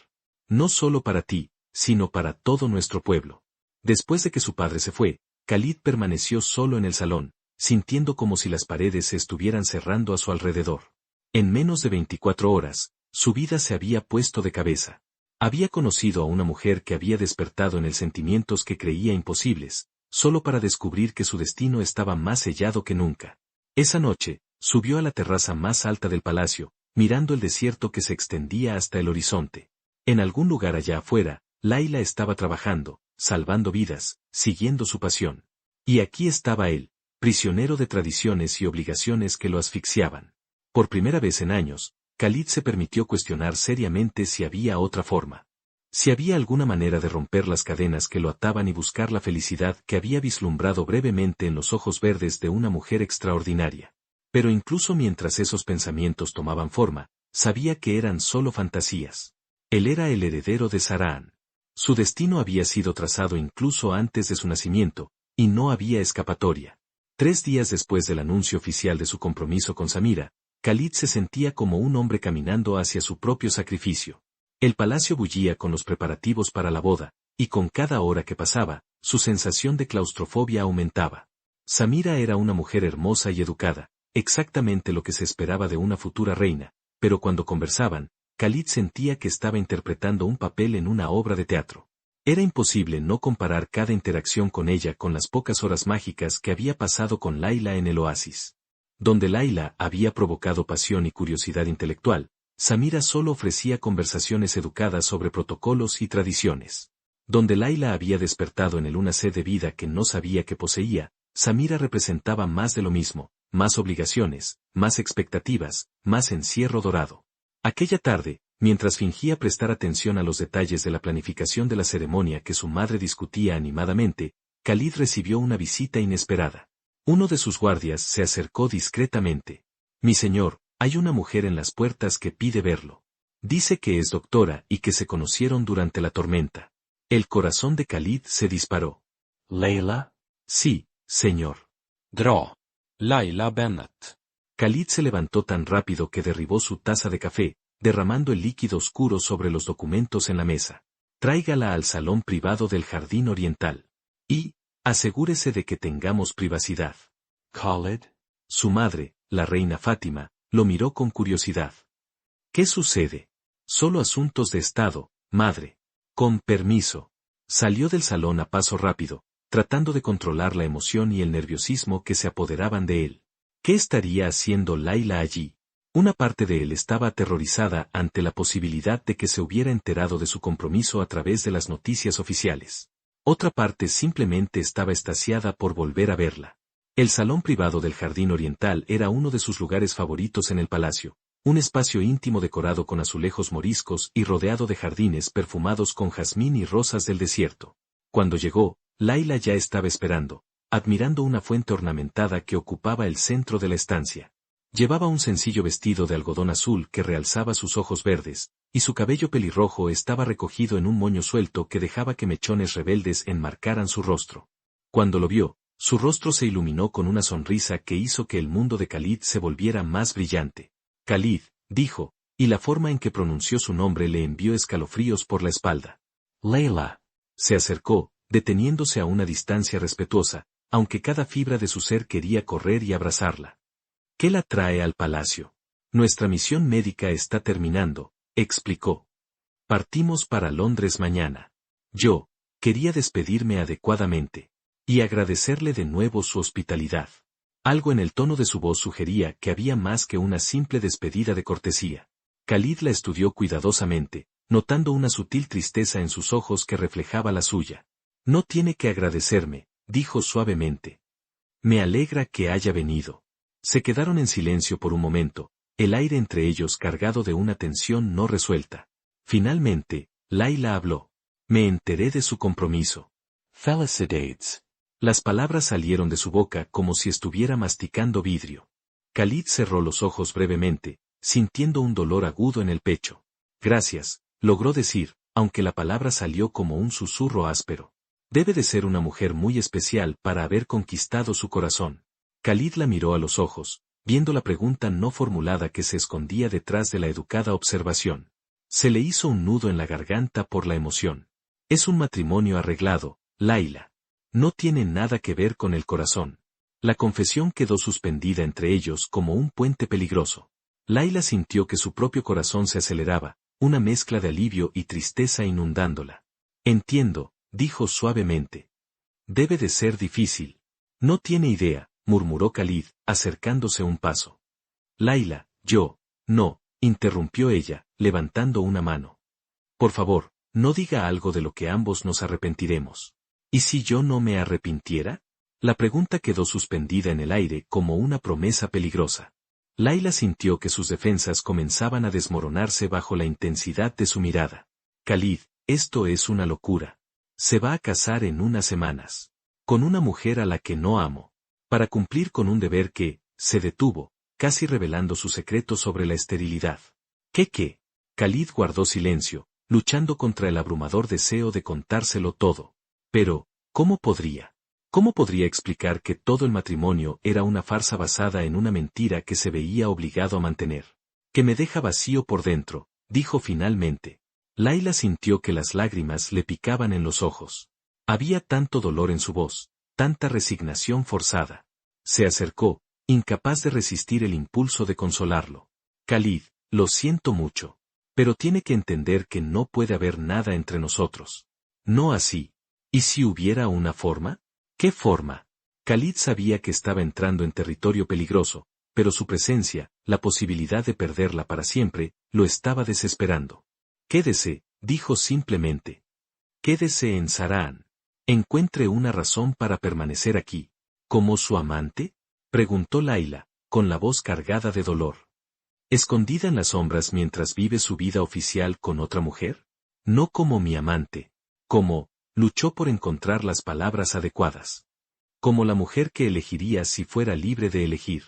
Speaker 1: No solo para ti, sino para todo nuestro pueblo. Después de que su padre se fue, Khalid permaneció solo en el salón, sintiendo como si las paredes se estuvieran cerrando a su alrededor. En menos de 24 horas, su vida se había puesto de cabeza. Había conocido a una mujer que había despertado en él sentimientos que creía imposibles, solo para descubrir que su destino estaba más sellado que nunca. Esa noche, subió a la terraza más alta del palacio, mirando el desierto que se extendía hasta el horizonte. En algún lugar allá afuera, Layla estaba trabajando, salvando vidas, siguiendo su pasión. Y aquí estaba él, prisionero de tradiciones y obligaciones que lo asfixiaban. Por primera vez en años, Khalid se permitió cuestionar seriamente si había otra forma. Si había alguna manera de romper las cadenas que lo ataban y buscar la felicidad que había vislumbrado brevemente en los ojos verdes de una mujer extraordinaria. Pero incluso mientras esos pensamientos tomaban forma, sabía que eran solo fantasías. Él era el heredero de Saraan. Su destino había sido trazado incluso antes de su nacimiento, y no había escapatoria. 3 días después del anuncio oficial de su compromiso con Samira, Khalid se sentía como un hombre caminando hacia su propio sacrificio. El palacio bullía con los preparativos para la boda, y con cada hora que pasaba, su sensación de claustrofobia aumentaba. Samira era una mujer hermosa y educada, exactamente lo que se esperaba de una futura reina, pero cuando conversaban, Khalid sentía que estaba interpretando un papel en una obra de teatro. Era imposible no comparar cada interacción con ella con las pocas horas mágicas que había pasado con Layla en el oasis. Donde Layla había provocado pasión y curiosidad intelectual, Samira solo ofrecía conversaciones educadas sobre protocolos y tradiciones. Donde Layla había despertado en él una sed de vida que no sabía que poseía, Samira representaba más de lo mismo, más obligaciones, más expectativas, más encierro dorado. Aquella tarde, mientras fingía prestar atención a los detalles de la planificación de la ceremonia que su madre discutía animadamente, Khalid recibió una visita inesperada. Uno de sus guardias se acercó discretamente. «Mi señor, hay una mujer en las puertas que pide verlo. Dice que es doctora y que se conocieron durante la tormenta». El corazón de Khalid se disparó.
Speaker 2: Layla?
Speaker 1: «Sí, señor».
Speaker 2: Dra. Layla Bennett.
Speaker 1: Khalid se levantó tan rápido que derribó su taza de café, derramando el líquido oscuro sobre los documentos en la mesa. «Tráigala al salón privado del jardín oriental. Y, asegúrese de que tengamos privacidad».
Speaker 2: Khalid?
Speaker 1: Su madre, la reina Fátima, lo miró con curiosidad. «¿Qué sucede?» «Solo asuntos de estado, madre». «Con permiso». Salió del salón a paso rápido, tratando de controlar la emoción y el nerviosismo que se apoderaban de él. ¿Qué estaría haciendo Layla allí? Una parte de él estaba aterrorizada ante la posibilidad de que se hubiera enterado de su compromiso a través de las noticias oficiales. Otra parte simplemente estaba extasiada por volver a verla. El salón privado del jardín oriental era uno de sus lugares favoritos en el palacio, un espacio íntimo decorado con azulejos moriscos y rodeado de jardines perfumados con jazmín y rosas del desierto. Cuando llegó, Layla ya estaba esperando, admirando una fuente ornamentada que ocupaba el centro de la estancia. Llevaba un sencillo vestido de algodón azul que realzaba sus ojos verdes, y su cabello pelirrojo estaba recogido en un moño suelto que dejaba que mechones rebeldes enmarcaran su rostro. Cuando lo vio, su rostro se iluminó con una sonrisa que hizo que el mundo de Khalid se volviera más brillante. «Khalid», dijo, y la forma en que pronunció su nombre le envió escalofríos por la espalda.
Speaker 2: Layla.
Speaker 1: Se acercó, deteniéndose a una distancia respetuosa, aunque cada fibra de su ser quería correr y abrazarla. «¿Qué la trae al palacio?» «Nuestra misión médica está terminando», explicó. «Partimos para Londres mañana. Yo quería despedirme adecuadamente. Y agradecerle de nuevo su hospitalidad». Algo en el tono de su voz sugería que había más que una simple despedida de cortesía. Khalid la estudió cuidadosamente, notando una sutil tristeza en sus ojos que reflejaba la suya. «No tiene que agradecerme», dijo suavemente. «Me alegra que haya venido». Se quedaron en silencio por un momento, el aire entre ellos cargado de una tensión no resuelta. Finalmente, Layla habló. «Me enteré de su compromiso».
Speaker 2: «Felicidades».
Speaker 1: Las palabras salieron de su boca como si estuviera masticando vidrio. Khalid cerró los ojos brevemente, sintiendo un dolor agudo en el pecho. «Gracias», logró decir, aunque la palabra salió como un susurro áspero. «Debe de ser una mujer muy especial para haber conquistado su corazón». Khalid la miró a los ojos, viendo la pregunta no formulada que se escondía detrás de la educada observación. Se le hizo un nudo en la garganta por la emoción. «Es un matrimonio arreglado, Layla. No tiene nada que ver con el corazón». La confesión quedó suspendida entre ellos como un puente peligroso. Layla sintió que su propio corazón se aceleraba, una mezcla de alivio y tristeza inundándola. «Entiendo», dijo suavemente. «Debe de ser difícil». «No tiene idea», murmuró Khalid, acercándose un paso. «Layla, no», interrumpió ella, levantando una mano. «Por favor, no diga algo de lo que ambos nos arrepentiremos». «¿Y si yo no me arrepintiera?» La pregunta quedó suspendida en el aire como una promesa peligrosa. Layla sintió que sus defensas comenzaban a desmoronarse bajo la intensidad de su mirada. «Khalid, esto es una locura. Se va a casar en unas semanas. Con una mujer a la que no amo. Para cumplir con un deber que, se detuvo, casi revelando su secreto sobre la esterilidad. ¿Qué? Khalid guardó silencio, luchando contra el abrumador deseo de contárselo todo. Pero, ¿cómo podría? ¿Cómo podría explicar que todo el matrimonio era una farsa basada en una mentira que se veía obligado a mantener? Que me deja vacío por dentro, dijo finalmente. Layla sintió que las lágrimas le picaban en los ojos. Había tanto dolor en su voz, tanta resignación forzada. Se acercó, incapaz de resistir el impulso de consolarlo. Khalid, lo siento mucho. Pero tiene que entender que no puede haber nada entre nosotros. No así. ¿Y si hubiera una forma? ¿Qué forma? Khalid sabía que estaba entrando en territorio peligroso, pero su presencia, la posibilidad de perderla para siempre, lo estaba desesperando. Quédese, dijo simplemente. Quédese en Saraan. Encuentre una razón para permanecer aquí. ¿Como su amante? Preguntó Layla, con la voz cargada de dolor. ¿Escondida en las sombras mientras vive su vida oficial con otra mujer? No como mi amante. Como, luchó por encontrar las palabras adecuadas. Como la mujer que elegiría si fuera libre de elegir.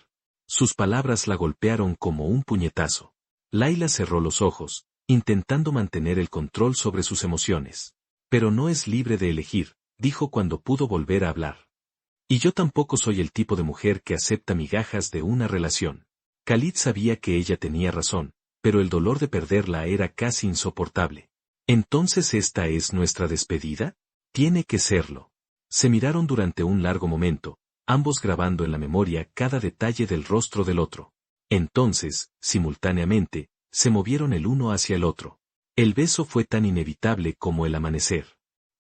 Speaker 1: Sus palabras la golpearon como un puñetazo. Layla cerró los ojos, intentando mantener el control sobre sus emociones. Pero no es libre de elegir, dijo cuando pudo volver a hablar. Y yo tampoco soy el tipo de mujer que acepta migajas de una relación. Khalid sabía que ella tenía razón, pero el dolor de perderla era casi insoportable. ¿Entonces esta es nuestra despedida? Tiene que serlo. Se miraron durante un largo momento, ambos grabando en la memoria cada detalle del rostro del otro. Entonces, simultáneamente, se movieron el uno hacia el otro. El beso fue tan inevitable como el amanecer.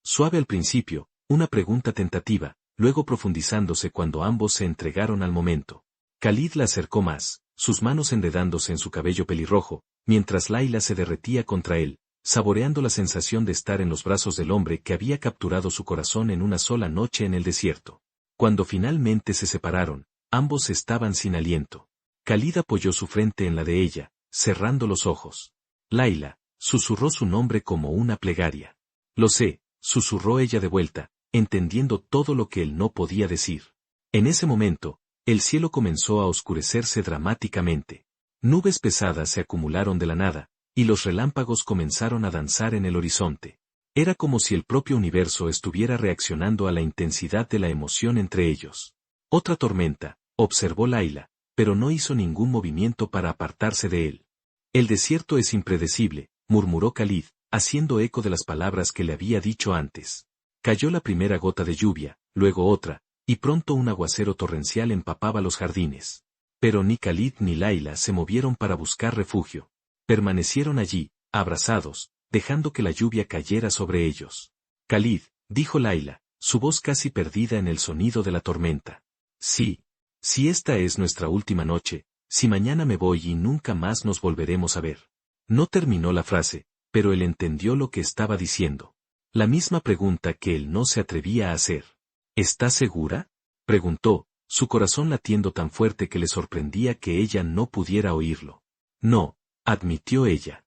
Speaker 1: Suave al principio, una pregunta tentativa, luego profundizándose cuando ambos se entregaron al momento. Khalid la acercó más, sus manos enredándose en su cabello pelirrojo, mientras Layla se derretía contra él, saboreando la sensación de estar en los brazos del hombre que había capturado su corazón en una sola noche en el desierto. Cuando finalmente se separaron, ambos estaban sin aliento. Khalid apoyó su frente en la de ella, cerrando los ojos. Layla, susurró su nombre como una plegaria. Lo sé, susurró ella de vuelta, entendiendo todo lo que él no podía decir. En ese momento, el cielo comenzó a oscurecerse dramáticamente. Nubes pesadas se acumularon de la nada, y los relámpagos comenzaron a danzar en el horizonte. Era como si el propio universo estuviera reaccionando a la intensidad de la emoción entre ellos. Otra tormenta, observó Layla, pero no hizo ningún movimiento para apartarse de él. El desierto es impredecible, murmuró Khalid, haciendo eco de las palabras que le había dicho antes. Cayó la primera gota de lluvia, luego otra, y pronto un aguacero torrencial empapaba los jardines. Pero ni Khalid ni Layla se movieron para buscar refugio. Permanecieron allí, abrazados, dejando que la lluvia cayera sobre ellos. Khalid, dijo Layla, su voz casi perdida en el sonido de la tormenta. Sí. Si esta es nuestra última noche, si mañana me voy y nunca más nos volveremos a ver. No terminó la frase, pero él entendió lo que estaba diciendo. La misma pregunta que él no se atrevía a hacer. ¿Estás segura?, preguntó, su corazón latiendo tan fuerte que le sorprendía que ella no pudiera oírlo. No, admitió ella.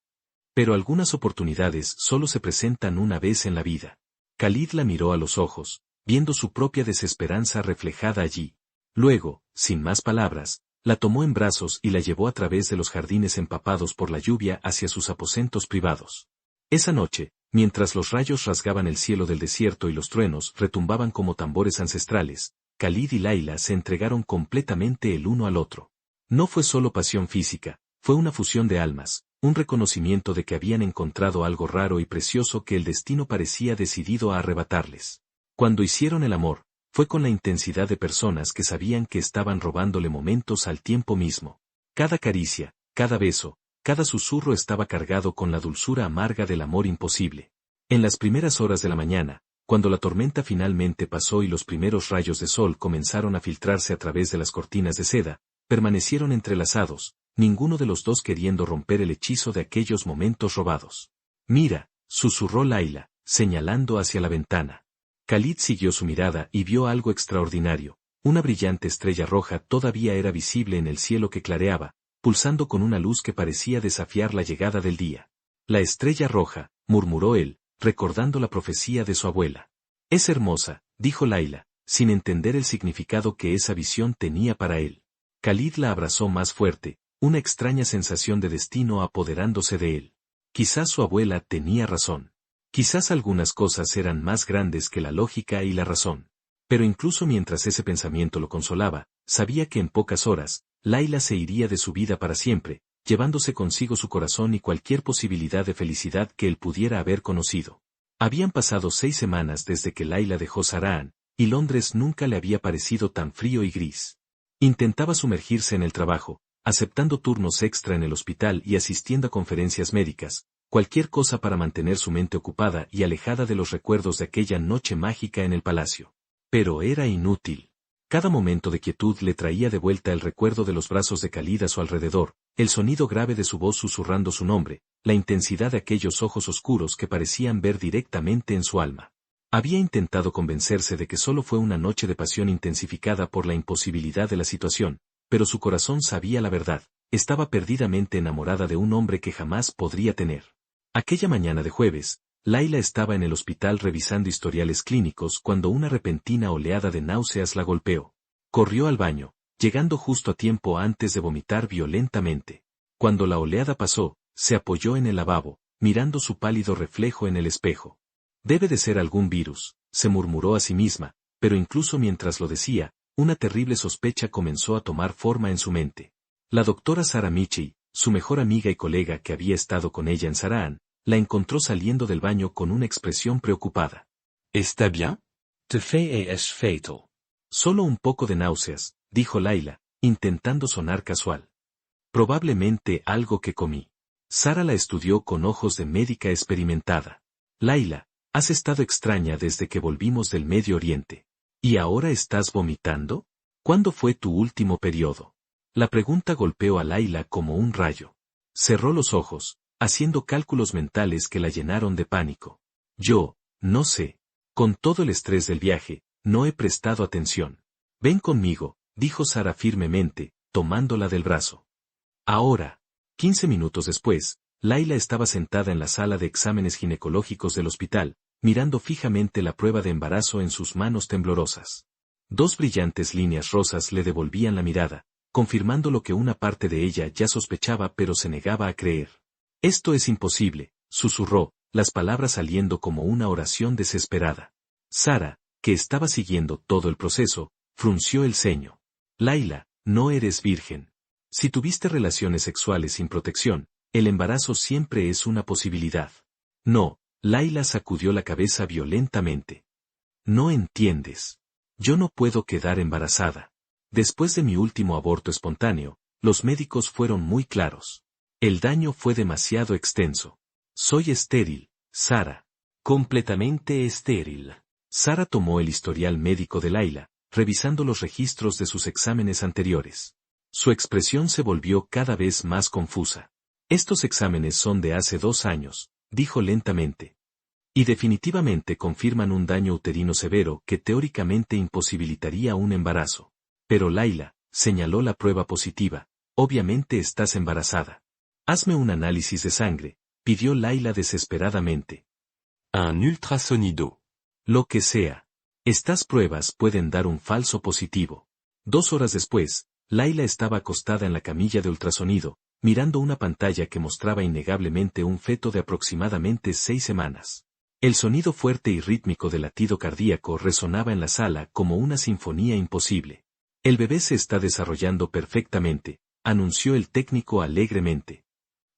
Speaker 1: Pero algunas oportunidades solo se presentan una vez en la vida. Khalid la miró a los ojos, viendo su propia desesperanza reflejada allí. Luego, sin más palabras, la tomó en brazos y la llevó a través de los jardines empapados por la lluvia hacia sus aposentos privados. Esa noche, mientras los rayos rasgaban el cielo del desierto y los truenos retumbaban como tambores ancestrales, Khalid y Layla se entregaron completamente el uno al otro. No fue solo pasión física, fue una fusión de almas, un reconocimiento de que habían encontrado algo raro y precioso que el destino parecía decidido a arrebatarles. Cuando hicieron el amor, fue con la intensidad de personas que sabían que estaban robándole momentos al tiempo mismo. Cada caricia, cada beso, cada susurro estaba cargado con la dulzura amarga del amor imposible. En las primeras horas de la mañana, cuando la tormenta finalmente pasó y los primeros rayos de sol comenzaron a filtrarse a través de las cortinas de seda, permanecieron entrelazados, ninguno de los dos queriendo romper el hechizo de aquellos momentos robados. Mira, susurró Layla, señalando hacia la ventana. Khalid siguió su mirada y vio algo extraordinario. Una brillante estrella roja todavía era visible en el cielo que clareaba, pulsando con una luz que parecía desafiar la llegada del día. La estrella roja, murmuró él, recordando la profecía de su abuela. Es hermosa, dijo Laila, sin entender el significado que esa visión tenía para él. Khalid la abrazó más fuerte, una extraña sensación de destino apoderándose de él. Quizás su abuela tenía razón. Quizás algunas cosas eran más grandes que la lógica y la razón. Pero incluso mientras ese pensamiento lo consolaba, sabía que en pocas horas, Laila se iría de su vida para siempre, llevándose consigo su corazón y cualquier posibilidad de felicidad que él pudiera haber conocido. Habían pasado 6 semanas desde que Laila dejó Saraan, y Londres nunca le había parecido tan frío y gris. Intentaba sumergirse en el trabajo, aceptando turnos extra en el hospital y asistiendo a conferencias médicas, cualquier cosa para mantener su mente ocupada y alejada de los recuerdos de aquella noche mágica en el palacio. Pero era inútil. Cada momento de quietud le traía de vuelta el recuerdo de los brazos de Khalid a su alrededor, el sonido grave de su voz susurrando su nombre, la intensidad de aquellos ojos oscuros que parecían ver directamente en su alma. Había intentado convencerse de que solo fue una noche de pasión intensificada por la imposibilidad de la situación, pero su corazón sabía la verdad, estaba perdidamente enamorada de un hombre que jamás podría tener. Aquella mañana de jueves, Laila estaba en el hospital revisando historiales clínicos cuando una repentina oleada de náuseas la golpeó. Corrió al baño, llegando justo a tiempo antes de vomitar violentamente. Cuando la oleada pasó, se apoyó en el lavabo, mirando su pálido reflejo en el espejo. Debe de ser algún virus, se murmuró a sí misma, pero incluso mientras lo decía, una terrible sospecha comenzó a tomar forma en su mente. La doctora Sarah Michie, su mejor amiga y colega que había estado con ella en Saraan, la encontró saliendo del baño con una expresión preocupada.
Speaker 2: ¿Está bien? Te fait es fatal.
Speaker 1: Solo un poco de náuseas, dijo Laila, intentando sonar casual. Probablemente algo que comí. Sara la estudió con ojos de médica experimentada. Laila, has estado extraña desde que volvimos del Medio Oriente. ¿Y ahora estás vomitando? ¿Cuándo fue tu último periodo? La pregunta golpeó a Laila como un rayo. Cerró los ojos, haciendo cálculos mentales que la llenaron de pánico. Yo, no sé. Con todo el estrés del viaje, no he prestado atención. Ven conmigo, dijo Sara firmemente, tomándola del brazo. Ahora. 15 minutos después, Laila estaba sentada en la sala de exámenes ginecológicos del hospital, mirando fijamente la prueba de embarazo en sus manos temblorosas. 2 brillantes líneas rosas le devolvían la mirada, confirmando lo que una parte de ella ya sospechaba pero se negaba a creer. Esto es imposible, susurró, las palabras saliendo como una oración desesperada. Sara, que estaba siguiendo todo el proceso, frunció el ceño. Laila, no eres virgen. Si tuviste relaciones sexuales sin protección, el embarazo siempre es una posibilidad. No, Laila sacudió la cabeza violentamente. No entiendes. Yo no puedo quedar embarazada. Después de mi último aborto espontáneo, los médicos fueron muy claros. El daño fue demasiado extenso. Soy estéril, Sara. Completamente estéril. Sara tomó el historial médico de Laila, revisando los registros de sus exámenes anteriores. Su expresión se volvió cada vez más confusa. Estos exámenes son de hace 2 años, dijo lentamente. Y definitivamente confirman un daño uterino severo que teóricamente imposibilitaría un embarazo. Pero Laila, señaló la prueba positiva, obviamente estás embarazada. Hazme un análisis de sangre, pidió Laila desesperadamente.
Speaker 2: Un ultrasonido.
Speaker 1: Lo que sea. Estas pruebas pueden dar un falso positivo. 2 horas después, Laila estaba acostada en la camilla de ultrasonido, mirando una pantalla que mostraba innegablemente un feto de aproximadamente 6 semanas. El sonido fuerte y rítmico del latido cardíaco resonaba en la sala como una sinfonía imposible. El bebé se está desarrollando perfectamente, anunció el técnico alegremente.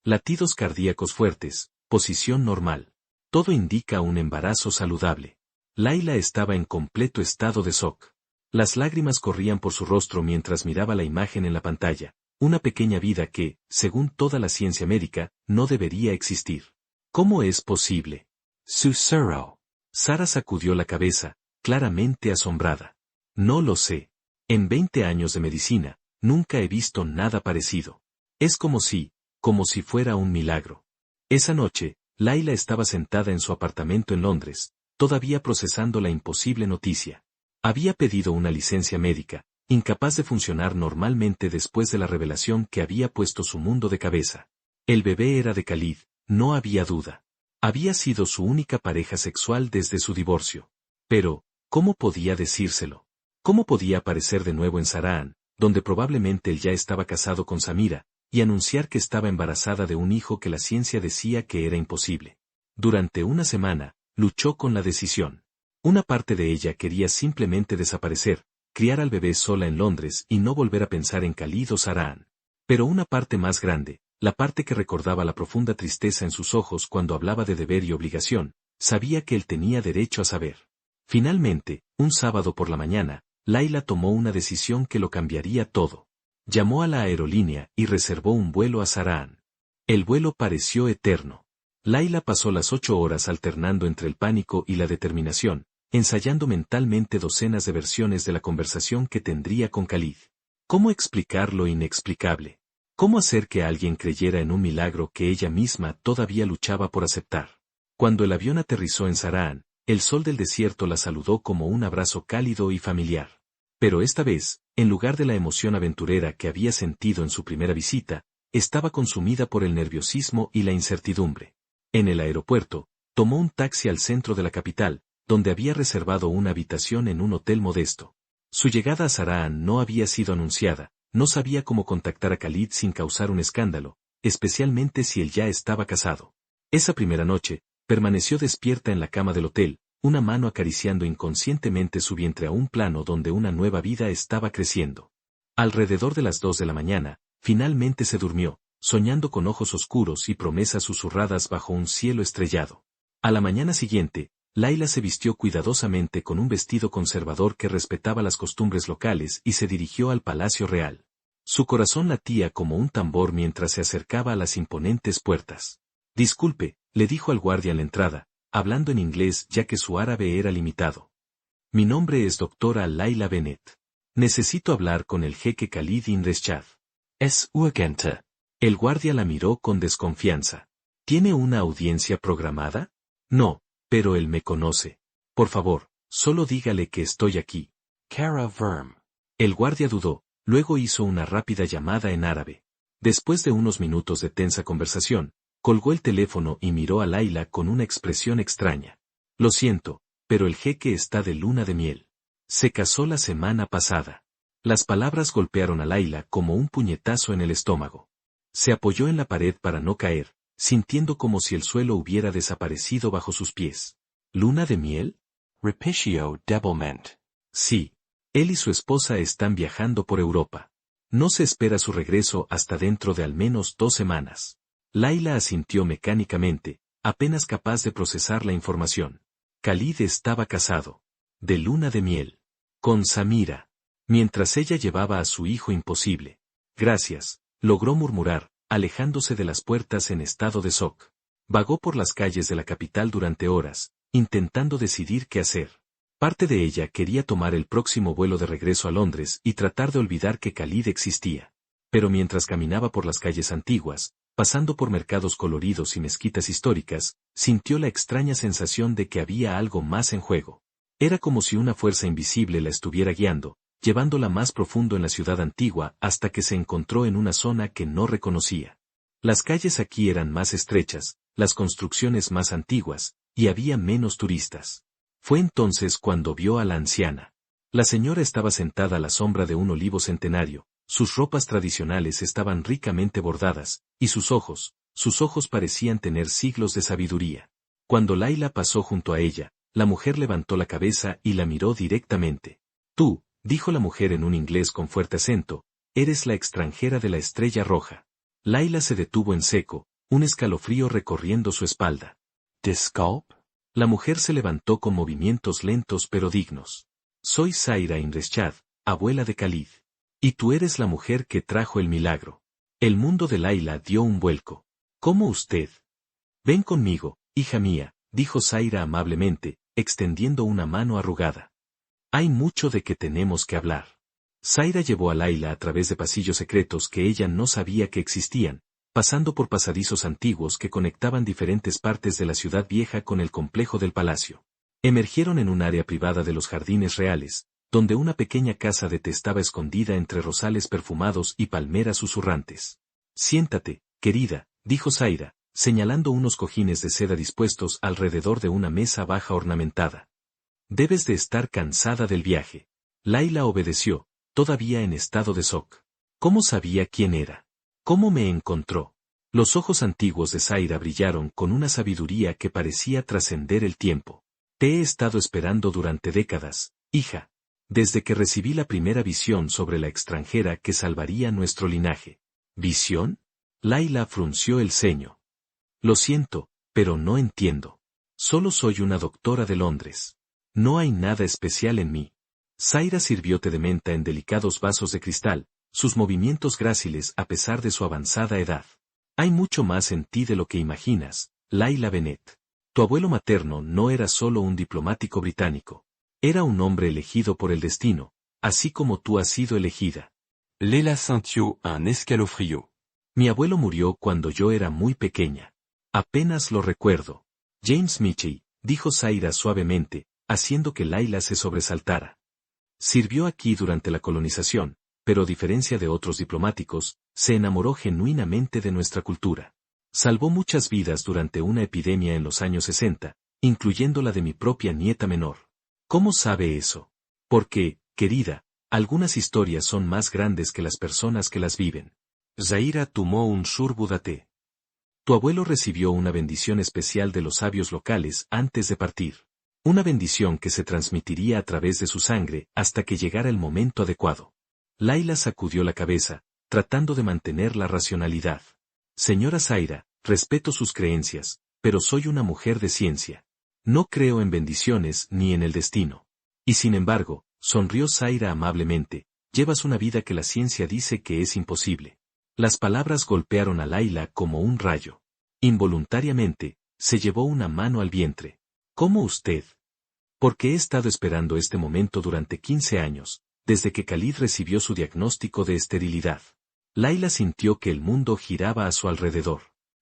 Speaker 1: Latidos cardíacos fuertes, posición normal. Todo indica un embarazo saludable. Laila estaba en completo estado de shock. Las lágrimas corrían por su rostro mientras miraba la imagen en la pantalla, una pequeña vida que, según toda la ciencia médica, no debería existir. ¿Cómo es posible?
Speaker 2: Susurró.
Speaker 1: Sara sacudió la cabeza, claramente asombrada. No lo sé. En 20 años de medicina, nunca he visto nada parecido. Es como si fuera un milagro. Esa noche, Laila estaba sentada en su apartamento en Londres, todavía procesando la imposible noticia. Había pedido una licencia médica, incapaz de funcionar normalmente después de la revelación que había puesto su mundo de cabeza. El bebé era de Khalid, no había duda. Había sido su única pareja sexual desde su divorcio. Pero, ¿cómo podía decírselo? ¿Cómo podía aparecer de nuevo en Saraan, donde probablemente él ya estaba casado con Samira, y anunciar que estaba embarazada de un hijo que la ciencia decía que era imposible? Durante una semana, luchó con la decisión. Una parte de ella quería simplemente desaparecer, criar al bebé sola en Londres y no volver a pensar en Khalid o Saraan. Pero una parte más grande, la parte que recordaba la profunda tristeza en sus ojos cuando hablaba de deber y obligación, sabía que él tenía derecho a saber. Finalmente, un sábado por la mañana, Layla tomó una decisión que lo cambiaría todo. Llamó a la aerolínea y reservó un vuelo a Saraan. El vuelo pareció eterno. Layla pasó las 8 horas alternando entre el pánico y la determinación, ensayando mentalmente docenas de versiones de la conversación que tendría con Khalid. ¿Cómo explicar lo inexplicable? ¿Cómo hacer que alguien creyera en un milagro que ella misma todavía luchaba por aceptar? Cuando el avión aterrizó en Saraan, el sol del desierto la saludó como un abrazo cálido y familiar. Pero esta vez, en lugar de la emoción aventurera que había sentido en su primera visita, estaba consumida por el nerviosismo y la incertidumbre. En el aeropuerto, tomó un taxi al centro de la capital, donde había reservado una habitación en un hotel modesto. Su llegada a Saraan no había sido anunciada, no sabía cómo contactar a Khalid sin causar un escándalo, especialmente si él ya estaba casado. Esa primera noche, permaneció despierta en la cama del hotel, una mano acariciando inconscientemente su vientre a un plano donde una nueva vida estaba creciendo. Alrededor de las 2 de la mañana, finalmente se durmió, soñando con ojos oscuros y promesas susurradas bajo un cielo estrellado. A la mañana siguiente, Layla se vistió cuidadosamente con un vestido conservador que respetaba las costumbres locales y se dirigió al Palacio Real. Su corazón latía como un tambor mientras se acercaba a las imponentes puertas. «Disculpe», le dijo al guardia en la entrada, hablando en inglés ya que su árabe era limitado. «Mi nombre es doctora Layla Bennett. Necesito hablar con el jeque Khalid Reshad».
Speaker 2: Es urgente.
Speaker 1: El guardia la miró con desconfianza. «¿Tiene una audiencia programada?» «No, pero él me conoce. Por favor, solo dígale que estoy aquí».
Speaker 2: Kara Verm.
Speaker 1: El guardia dudó, luego hizo una rápida llamada en árabe. Después de unos minutos de tensa conversación, colgó el teléfono y miró a Layla con una expresión extraña. «Lo siento, pero el jeque está de luna de miel. Se casó la semana pasada». Las palabras golpearon a Layla como un puñetazo en el estómago. Se apoyó en la pared para no caer, sintiendo como si el suelo hubiera desaparecido bajo sus pies. ¿Luna de miel?
Speaker 2: Repetio devilment.
Speaker 1: Sí. Él y su esposa están viajando por Europa. No se espera su regreso hasta dentro de al menos 2 semanas. Layla asintió mecánicamente, apenas capaz de procesar la información. Khalid estaba casado. De luna de miel. Con Samira. Mientras ella llevaba a su hijo imposible. «Gracias», logró murmurar, alejándose de las puertas en estado de shock. Vagó por las calles de la capital durante horas, intentando decidir qué hacer. Parte de ella quería tomar el próximo vuelo de regreso a Londres y tratar de olvidar que Khalid existía. Pero mientras caminaba por las calles antiguas, pasando por mercados coloridos y mezquitas históricas, sintió la extraña sensación de que había algo más en juego. Era como si una fuerza invisible la estuviera guiando, llevándola más profundo en la ciudad antigua hasta que se encontró en una zona que no reconocía. Las calles aquí eran más estrechas, las construcciones más antiguas, y había menos turistas. Fue entonces cuando vio a la anciana. La señora estaba sentada a la sombra de un olivo centenario, sus ropas tradicionales estaban ricamente bordadas, y sus ojos parecían tener siglos de sabiduría. Cuando Layla pasó junto a ella, la mujer levantó la cabeza y la miró directamente. «Tú», dijo la mujer en un inglés con fuerte acento, «eres la extranjera de la estrella roja». Layla se detuvo en seco, un escalofrío recorriendo su espalda.
Speaker 2: Disculp.
Speaker 1: La mujer se levantó con movimientos lentos pero dignos. «Soy Zaira Reshad, abuela de Khalid. Y tú eres la mujer que trajo el milagro». El mundo de Layla dio un vuelco. «¿Cómo usted?» «Ven conmigo, hija mía», dijo Zaira amablemente, extendiendo una mano arrugada. «Hay mucho de que tenemos que hablar». Zaira llevó a Layla a través de pasillos secretos que ella no sabía que existían, pasando por pasadizos antiguos que conectaban diferentes partes de la ciudad vieja con el complejo del palacio. Emergieron en un área privada de los jardines reales, donde una pequeña casa de té estaba escondida entre rosales perfumados y palmeras susurrantes. «Siéntate, querida», dijo Zaira, señalando unos cojines de seda dispuestos alrededor de una mesa baja ornamentada. Debes de estar cansada del viaje. Laila obedeció, todavía en estado de shock. ¿Cómo sabía quién era? ¿Cómo me encontró? Los ojos antiguos de Zaira brillaron con una sabiduría que parecía trascender el tiempo. Te he estado esperando durante décadas, hija. Desde que recibí la primera visión sobre la extranjera que salvaría nuestro linaje. ¿Visión? Laila frunció el ceño. Lo siento, pero no entiendo. Solo soy una doctora de Londres. No hay nada especial en mí. Zaira sirvió té de menta en delicados vasos de cristal, sus movimientos gráciles a pesar de su avanzada edad. Hay mucho más en ti de lo que imaginas, Laila Bennett. Tu abuelo materno no era solo un diplomático británico. Era un hombre elegido por el destino, así como tú has sido elegida.
Speaker 2: Leila sintió un escalofrío.
Speaker 1: Mi abuelo murió cuando yo era muy pequeña. Apenas lo recuerdo. James Mitchell, dijo Zaira suavemente, haciendo que Laila se sobresaltara. Sirvió aquí durante la colonización, pero a diferencia de otros diplomáticos, se enamoró genuinamente de nuestra cultura. Salvó muchas vidas durante una epidemia en los años 60, incluyendo la de mi propia nieta menor. ¿Cómo sabe eso? Porque, querida, algunas historias son más grandes que las personas que las viven. Zaira tomó un sorbo de té. Tu abuelo recibió una bendición especial de los sabios locales antes de partir. Una bendición que se transmitiría a través de su sangre hasta que llegara el momento adecuado. Laila sacudió la cabeza, tratando de mantener la racionalidad. Señora Zaira, respeto sus creencias, pero soy una mujer de ciencia. No creo en bendiciones ni en el destino. Y sin embargo, sonrió Zaira amablemente, llevas una vida que la ciencia dice que es imposible. Las palabras golpearon a Laila como un rayo. Involuntariamente, se llevó una mano al vientre. ¿Cómo usted? Porque he estado esperando este momento durante 15 años, desde que Khalid recibió su diagnóstico de esterilidad. Laila sintió que el mundo giraba a su alrededor.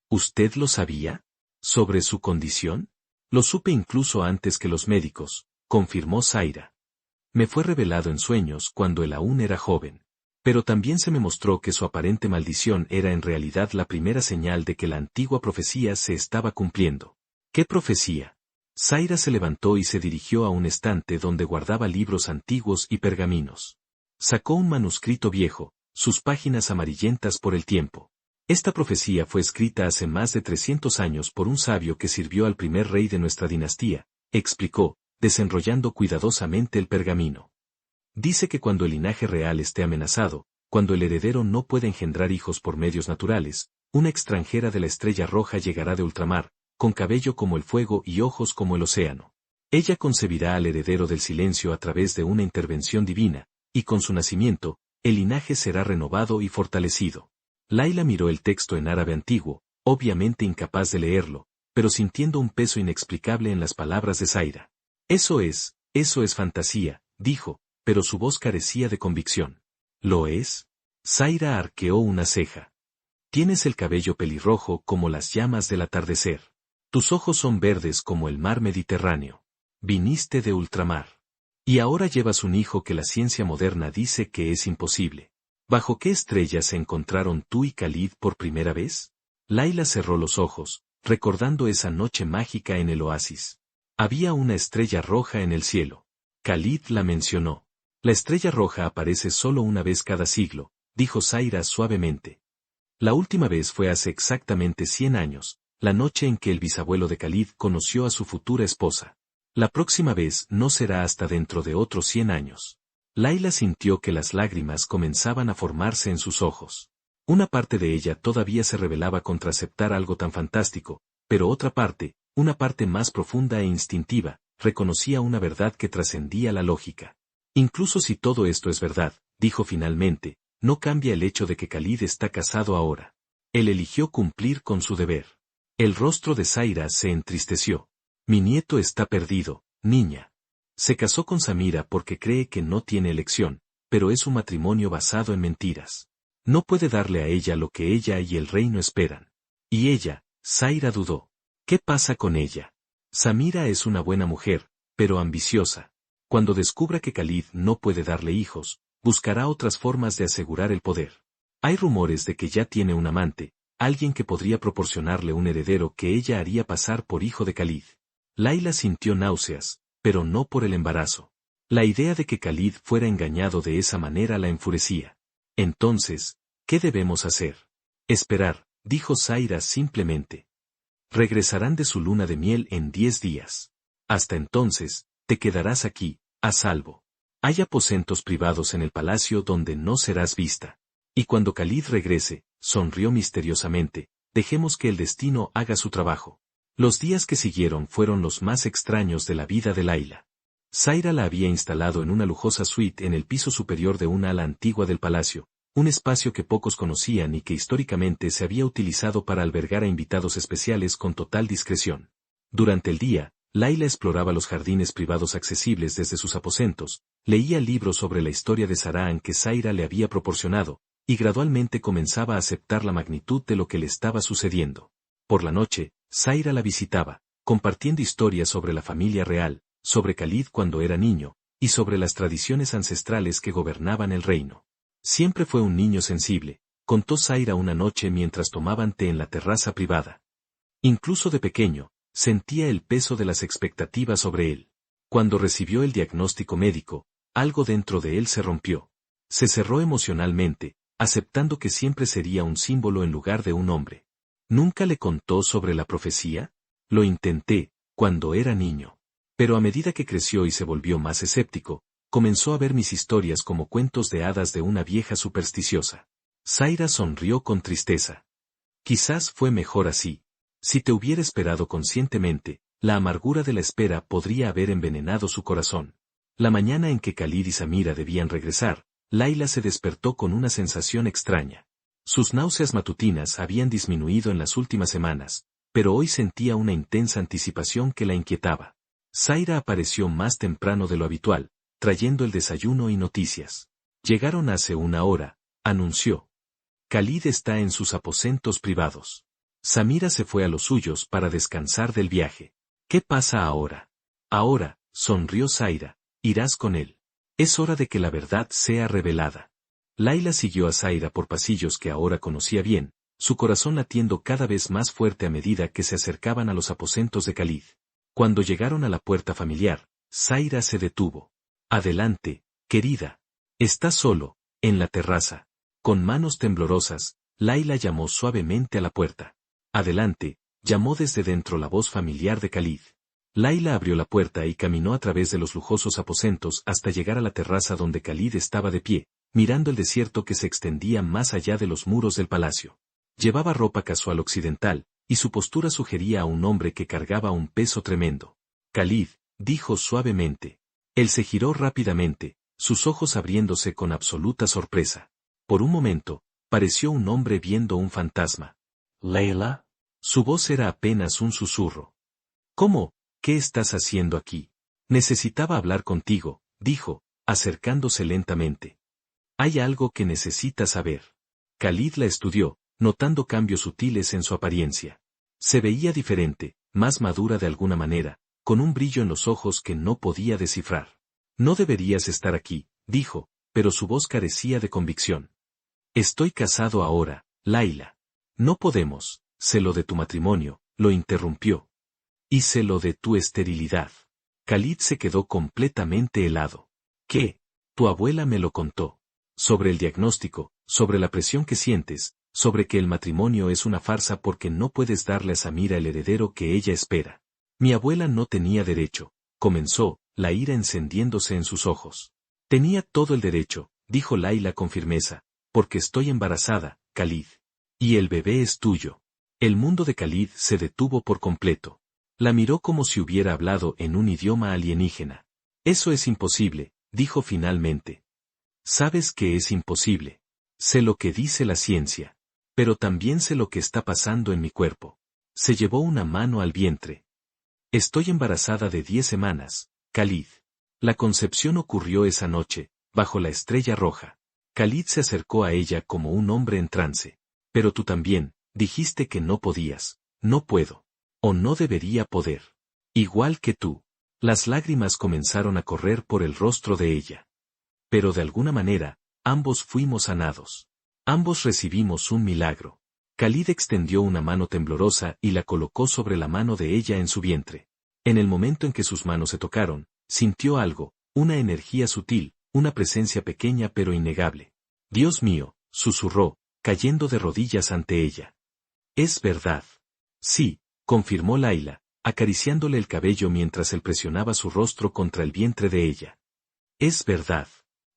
Speaker 1: ¿Usted lo sabía? ¿Sobre su condición? Lo supe incluso antes que los médicos, confirmó Zaira. Me fue revelado en sueños cuando él aún era joven. Pero también se me mostró que su aparente maldición era en realidad la primera señal de que la antigua profecía se estaba cumpliendo. ¿Qué profecía? Zaira se levantó y se dirigió a un estante donde guardaba libros antiguos y pergaminos. Sacó un manuscrito viejo, sus páginas amarillentas por el tiempo. Esta profecía fue escrita hace más de 300 años por un sabio que sirvió al primer rey de nuestra dinastía, explicó, desenrollando cuidadosamente el pergamino. Dice que cuando el linaje real esté amenazado, cuando el heredero no pueda engendrar hijos por medios naturales, una extranjera de la estrella roja llegará de ultramar, con cabello como el fuego y ojos como el océano. Ella concebirá al heredero del silencio a través de una intervención divina, y con su nacimiento, el linaje será renovado y fortalecido. Laila miró el texto en árabe antiguo, obviamente incapaz de leerlo, pero sintiendo un peso inexplicable en las palabras de Zaira. Eso es fantasía, dijo, pero su voz carecía de convicción. ¿Lo es? Zaira arqueó una ceja. Tienes el cabello pelirrojo como las llamas del atardecer. Tus ojos son verdes como el mar Mediterráneo. Viniste de ultramar. Y ahora llevas un hijo que la ciencia moderna dice que es imposible. ¿Bajo qué estrella se encontraron tú y Khalid por primera vez? Laila cerró los ojos, recordando esa noche mágica en el oasis. Había una estrella roja en el cielo. Khalid la mencionó. La estrella roja aparece solo una vez cada siglo, dijo Zaira suavemente. La última vez fue hace exactamente 100 años, la noche en que el bisabuelo de Khalid conoció a su futura esposa. La próxima vez no será hasta dentro de otros 100 años. Laila sintió que las lágrimas comenzaban a formarse en sus ojos. Una parte de ella todavía se rebelaba contra aceptar algo tan fantástico, pero otra parte, una parte más profunda e instintiva, reconocía una verdad que trascendía la lógica. Incluso si todo esto es verdad, dijo finalmente, no cambia el hecho de que Khalid está casado ahora. Él eligió cumplir con su deber. El rostro de Zaira se entristeció. Mi nieto está perdido, niña. Se casó con Samira porque cree que no tiene elección, pero es un matrimonio basado en mentiras. No puede darle a ella lo que ella y el reino esperan. Y ella, Zaira dudó. ¿Qué pasa con ella? Samira es una buena mujer, pero ambiciosa. Cuando descubra que Khalid no puede darle hijos, buscará otras formas de asegurar el poder. Hay rumores de que ya tiene un amante, alguien que podría proporcionarle un heredero que ella haría pasar por hijo de Khalid. Layla sintió náuseas, pero no por el embarazo. La idea de que Khalid fuera engañado de esa manera la enfurecía. Entonces, ¿qué debemos hacer? Esperar, dijo Zaira simplemente. Regresarán de su luna de miel en 10 días. Hasta entonces, te quedarás aquí, a salvo. Hay aposentos privados en el palacio donde no serás vista. Y cuando Khalid regrese, sonrió misteriosamente, dejemos que el destino haga su trabajo. Los días que siguieron fueron los más extraños de la vida de Layla. Zaira la había instalado en una lujosa suite en el piso superior de una ala antigua del palacio, un espacio que pocos conocían y que históricamente se había utilizado para albergar a invitados especiales con total discreción. Durante el día, Layla exploraba los jardines privados accesibles desde sus aposentos, leía libros sobre la historia de Saraan que Zaira le había proporcionado, y gradualmente comenzaba a aceptar la magnitud de lo que le estaba sucediendo. Por la noche, Zaira la visitaba, compartiendo historias sobre la familia real, sobre Khalid cuando era niño, y sobre las tradiciones ancestrales que gobernaban el reino. Siempre fue un niño sensible, contó Zaira una noche mientras tomaban té en la terraza privada. Incluso de pequeño, sentía el peso de las expectativas sobre él. Cuando recibió el diagnóstico médico, algo dentro de él se rompió. Se cerró emocionalmente, aceptando que siempre sería un símbolo en lugar de un hombre. ¿Nunca le contó sobre la profecía? Lo intenté, cuando era niño. Pero a medida que creció y se volvió más escéptico, comenzó a ver mis historias como cuentos de hadas de una vieja supersticiosa. Zaira sonrió con tristeza. Quizás fue mejor así. Si te hubiera esperado conscientemente, la amargura de la espera podría haber envenenado su corazón. La mañana en que Khalid y Samira debían regresar, Layla se despertó con una sensación extraña. Sus náuseas matutinas habían disminuido en las últimas semanas, pero hoy sentía una intensa anticipación que la inquietaba. Zaira apareció más temprano de lo habitual, trayendo el desayuno y noticias. Llegaron hace una hora, anunció. Khalid está en sus aposentos privados. Samira se fue a los suyos para descansar del viaje. ¿Qué pasa ahora? Ahora, sonrió Zaira, irás con él. Es hora de que la verdad sea revelada. Layla siguió a Zaira por pasillos que ahora conocía bien, su corazón latiendo cada vez más fuerte a medida que se acercaban a los aposentos de Khalid. Cuando llegaron a la puerta familiar, Zaira se detuvo. Adelante, querida. Está solo, en la terraza. Con manos temblorosas, Layla llamó suavemente a la puerta. Adelante, llamó desde dentro la voz familiar de Khalid. Layla abrió la puerta y caminó a través de los lujosos aposentos hasta llegar a la terraza donde Khalid estaba de pie, mirando el desierto que se extendía más allá de los muros del palacio. Llevaba ropa casual occidental, y su postura sugería a un hombre que cargaba un peso tremendo. Khalid, dijo suavemente. Él se giró rápidamente, sus ojos abriéndose con absoluta sorpresa. Por un momento, pareció un hombre viendo un fantasma.
Speaker 2: Layla?
Speaker 1: Su voz era apenas un susurro. ¿Cómo? ¿Qué estás haciendo aquí? Necesitaba hablar contigo, dijo, acercándose lentamente. Hay algo que necesitas saber. Khalid la estudió, notando cambios sutiles en su apariencia. Se veía diferente, más madura de alguna manera, con un brillo en los ojos que no podía descifrar. No deberías estar aquí, dijo, pero su voz carecía de convicción. Estoy casado ahora, Layla. No podemos, sé lo de tu matrimonio, lo interrumpió. Y sé lo de tu esterilidad. Khalid se quedó completamente helado. ¿Qué? Tu abuela me lo contó. Sobre el diagnóstico, sobre la presión que sientes, sobre que el matrimonio es una farsa porque no puedes darle a Samira el heredero que ella espera. Mi abuela no tenía derecho, comenzó, la ira encendiéndose en sus ojos. Tenía todo el derecho, dijo Layla con firmeza, porque estoy embarazada, Khalid. Y el bebé es tuyo. El mundo de Khalid se detuvo por completo. La miró como si hubiera hablado en un idioma alienígena. Eso es imposible, dijo finalmente. Sabes que es imposible. Sé lo que dice la ciencia. Pero también sé lo que está pasando en mi cuerpo. Se llevó una mano al vientre. Estoy embarazada de 10 semanas, Khalid. La concepción ocurrió esa noche, bajo la estrella roja. Khalid se acercó a ella como un hombre en trance. Pero tú también, dijiste que no podías. No puedo. O no debería poder. Igual que tú. Las lágrimas comenzaron a correr por el rostro de ella. Pero de alguna manera, ambos fuimos sanados. Ambos recibimos un milagro. Khalid extendió una mano temblorosa y la colocó sobre la mano de ella en su vientre. En el momento en que sus manos se tocaron, sintió algo, una energía sutil, una presencia pequeña pero innegable. Dios mío, susurró, cayendo de rodillas ante ella. Es verdad. Sí, confirmó Layla, acariciándole el cabello mientras él presionaba su rostro contra el vientre de ella. Es verdad.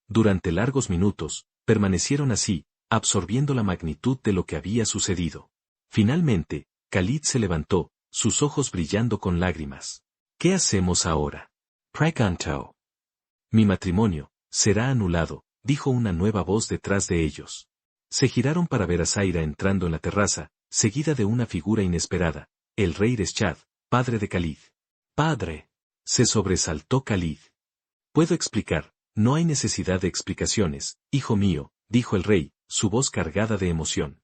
Speaker 1: Durante largos minutos, permanecieron así, absorbiendo la magnitud de lo que había sucedido. Finalmente, Khalid se levantó, sus ojos brillando con lágrimas. ¿Qué hacemos ahora?
Speaker 2: Preguntó.
Speaker 1: Mi matrimonio será anulado, dijo una nueva voz detrás de ellos. Se giraron para ver a Zaira entrando en la terraza, seguida de una figura inesperada, el rey Reschad, padre de Khalid. Padre. Se sobresaltó Khalid. Puedo explicar, no hay necesidad de explicaciones, hijo mío, dijo el rey, su voz cargada de emoción.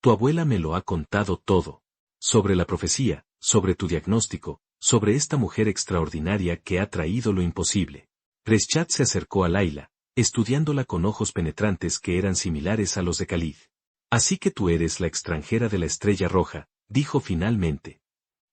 Speaker 1: Tu abuela me lo ha contado todo. Sobre la profecía, sobre tu diagnóstico, sobre esta mujer extraordinaria que ha traído lo imposible. Reschad se acercó a Layla, estudiándola con ojos penetrantes que eran similares a los de Khalid. Así que tú eres la extranjera de la estrella roja, dijo finalmente.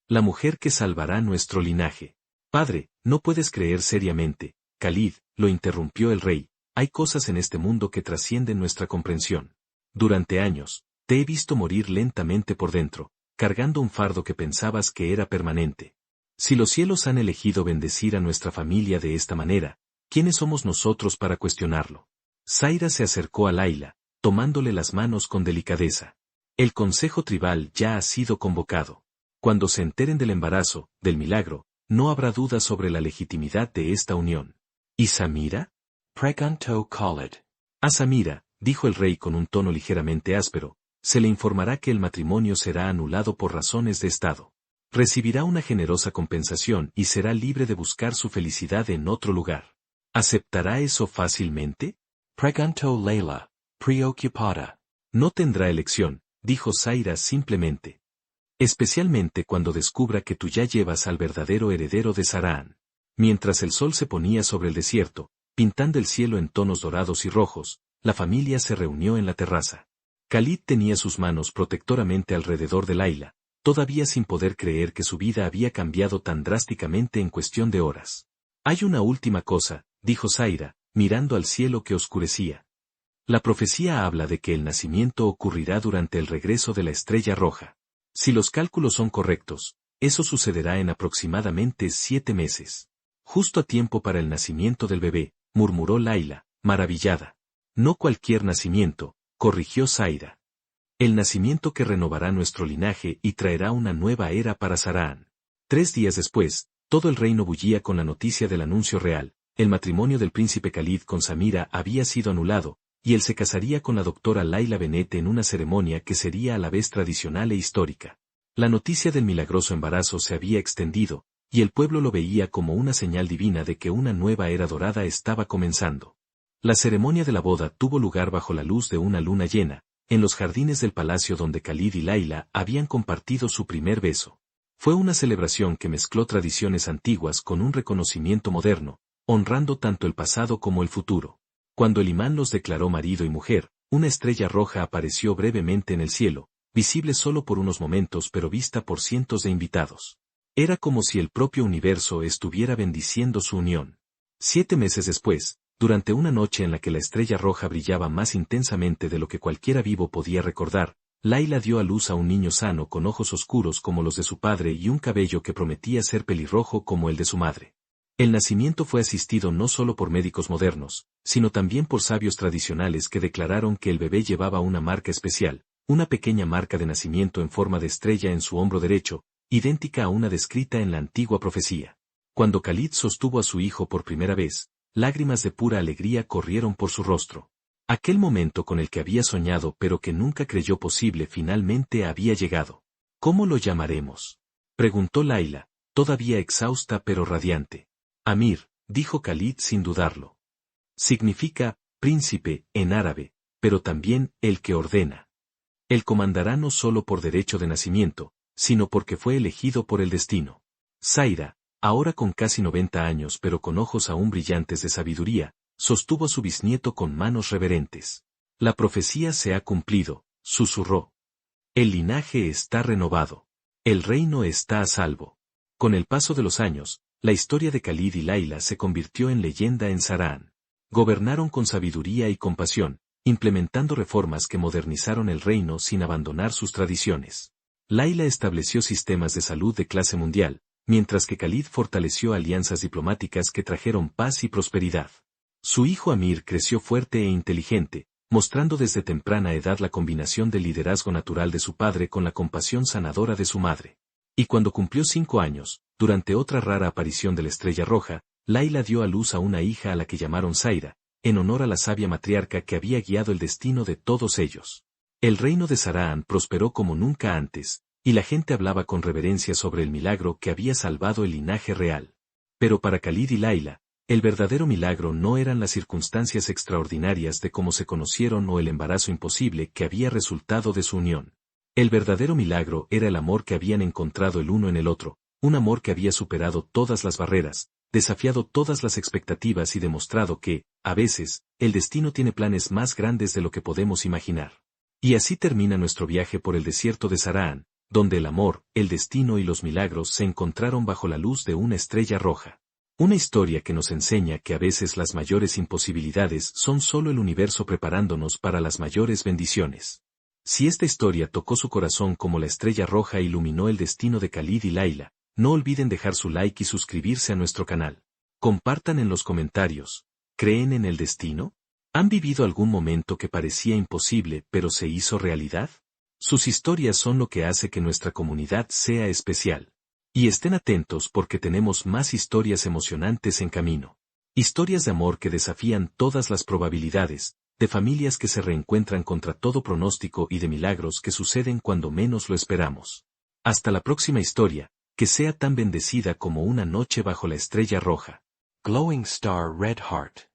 Speaker 1: La mujer que salvará nuestro linaje. Padre, no puedes creer seriamente, Khalid, lo interrumpió el rey, hay cosas en este mundo que trascienden nuestra comprensión. Durante años, te he visto morir lentamente por dentro, cargando un fardo que pensabas que era permanente. Si los cielos han elegido bendecir a nuestra familia de esta manera, ¿quiénes somos nosotros para cuestionarlo? Zaira se acercó a Layla, tomándole las manos con delicadeza. El consejo tribal ya ha sido convocado. Cuando se enteren del embarazo, del milagro, no habrá duda sobre la legitimidad de esta unión. ¿Y Samira?
Speaker 2: Preguntó Khalid.
Speaker 1: A Samira, dijo el rey con un tono ligeramente áspero, se le informará que el matrimonio será anulado por razones de Estado. Recibirá una generosa compensación y será libre de buscar su felicidad en otro lugar. ¿Aceptará eso fácilmente?
Speaker 2: Preguntó Layla, preocupada.
Speaker 1: No tendrá elección, dijo Zaira simplemente. Especialmente cuando descubra que tú ya llevas al verdadero heredero de Saraan. Mientras el sol se ponía sobre el desierto, pintando el cielo en tonos dorados y rojos, la familia se reunió en la terraza. Khalid tenía sus manos protectoramente alrededor de Layla, todavía sin poder creer que su vida había cambiado tan drásticamente en cuestión de horas. Hay una última cosa, dijo Zaira, mirando al cielo que oscurecía. La profecía habla de que el nacimiento ocurrirá durante el regreso de la estrella roja. Si los cálculos son correctos, eso sucederá en aproximadamente 7 meses. Justo a tiempo para el nacimiento del bebé, murmuró Layla, maravillada. No cualquier nacimiento, corrigió Zaira. El nacimiento que renovará nuestro linaje y traerá una nueva era para Saraan. 3 días después, todo el reino bullía con la noticia del anuncio real. El matrimonio del príncipe Khalid con Samira había sido anulado, y él se casaría con la doctora Layla Bennett en una ceremonia que sería a la vez tradicional e histórica. La noticia del milagroso embarazo se había extendido, y el pueblo lo veía como una señal divina de que una nueva era dorada estaba comenzando. La ceremonia de la boda tuvo lugar bajo la luz de una luna llena, en los jardines del palacio donde Khalid y Layla habían compartido su primer beso. Fue una celebración que mezcló tradiciones antiguas con un reconocimiento moderno, honrando tanto el pasado como el futuro. Cuando el imán los declaró marido y mujer, una estrella roja apareció brevemente en el cielo, visible solo por unos momentos pero vista por cientos de invitados. Era como si el propio universo estuviera bendiciendo su unión. 7 meses después, durante una noche en la que la estrella roja brillaba más intensamente de lo que cualquiera vivo podía recordar, Layla dio a luz a un niño sano con ojos oscuros como los de su padre y un cabello que prometía ser pelirrojo como el de su madre. El nacimiento fue asistido no solo por médicos modernos, sino también por sabios tradicionales que declararon que el bebé llevaba una marca especial, una pequeña marca de nacimiento en forma de estrella en su hombro derecho, idéntica a una descrita en la antigua profecía. Cuando Khalid sostuvo a su hijo por primera vez, lágrimas de pura alegría corrieron por su rostro. Aquel momento con el que había soñado pero que nunca creyó posible finalmente había llegado. ¿Cómo lo llamaremos?, preguntó Layla, todavía exhausta pero radiante. Amir, dijo Khalid sin dudarlo. Significa, príncipe, en árabe, pero también, el que ordena. Él comandará no solo por derecho de nacimiento, sino porque fue elegido por el destino. Zaira, ahora con casi 90 años pero con ojos aún brillantes de sabiduría, sostuvo a su bisnieto con manos reverentes. La profecía se ha cumplido, susurró. El linaje está renovado. El reino está a salvo. Con el paso de los años, la historia de Khalid y Layla se convirtió en leyenda en Zaraan. Gobernaron con sabiduría y compasión, implementando reformas que modernizaron el reino sin abandonar sus tradiciones. Layla estableció sistemas de salud de clase mundial, mientras que Khalid fortaleció alianzas diplomáticas que trajeron paz y prosperidad. Su hijo Amir creció fuerte e inteligente, mostrando desde temprana edad la combinación del liderazgo natural de su padre con la compasión sanadora de su madre. Y cuando cumplió 5 años, durante otra rara aparición de la Estrella Roja, Layla dio a luz a una hija a la que llamaron Zaira, en honor a la sabia matriarca que había guiado el destino de todos ellos. El reino de Zaraan prosperó como nunca antes, y la gente hablaba con reverencia sobre el milagro que había salvado el linaje real. Pero para Khalid y Layla, el verdadero milagro no eran las circunstancias extraordinarias de cómo se conocieron o el embarazo imposible que había resultado de su unión. El verdadero milagro era el amor que habían encontrado el uno en el otro, un amor que había superado todas las barreras, desafiado todas las expectativas y demostrado que, a veces, el destino tiene planes más grandes de lo que podemos imaginar. Y así termina nuestro viaje por el desierto de Zaraan, donde el amor, el destino y los milagros se encontraron bajo la luz de una estrella roja. Una historia que nos enseña que a veces las mayores imposibilidades son solo el universo preparándonos para las mayores bendiciones. Si esta historia tocó su corazón como la estrella roja iluminó el destino de Khalid y Layla, no olviden dejar su like y suscribirse a nuestro canal. Compartan en los comentarios. ¿Creen en el destino? ¿Han vivido algún momento que parecía imposible pero se hizo realidad? Sus historias son lo que hace que nuestra comunidad sea especial. Y estén atentos porque tenemos más historias emocionantes en camino. Historias de amor que desafían todas las probabilidades, de familias que se reencuentran contra todo pronóstico y de milagros que suceden cuando menos lo esperamos. Hasta la próxima historia, que sea tan bendecida como una noche bajo la estrella roja.
Speaker 2: Glowing Star Red Heart.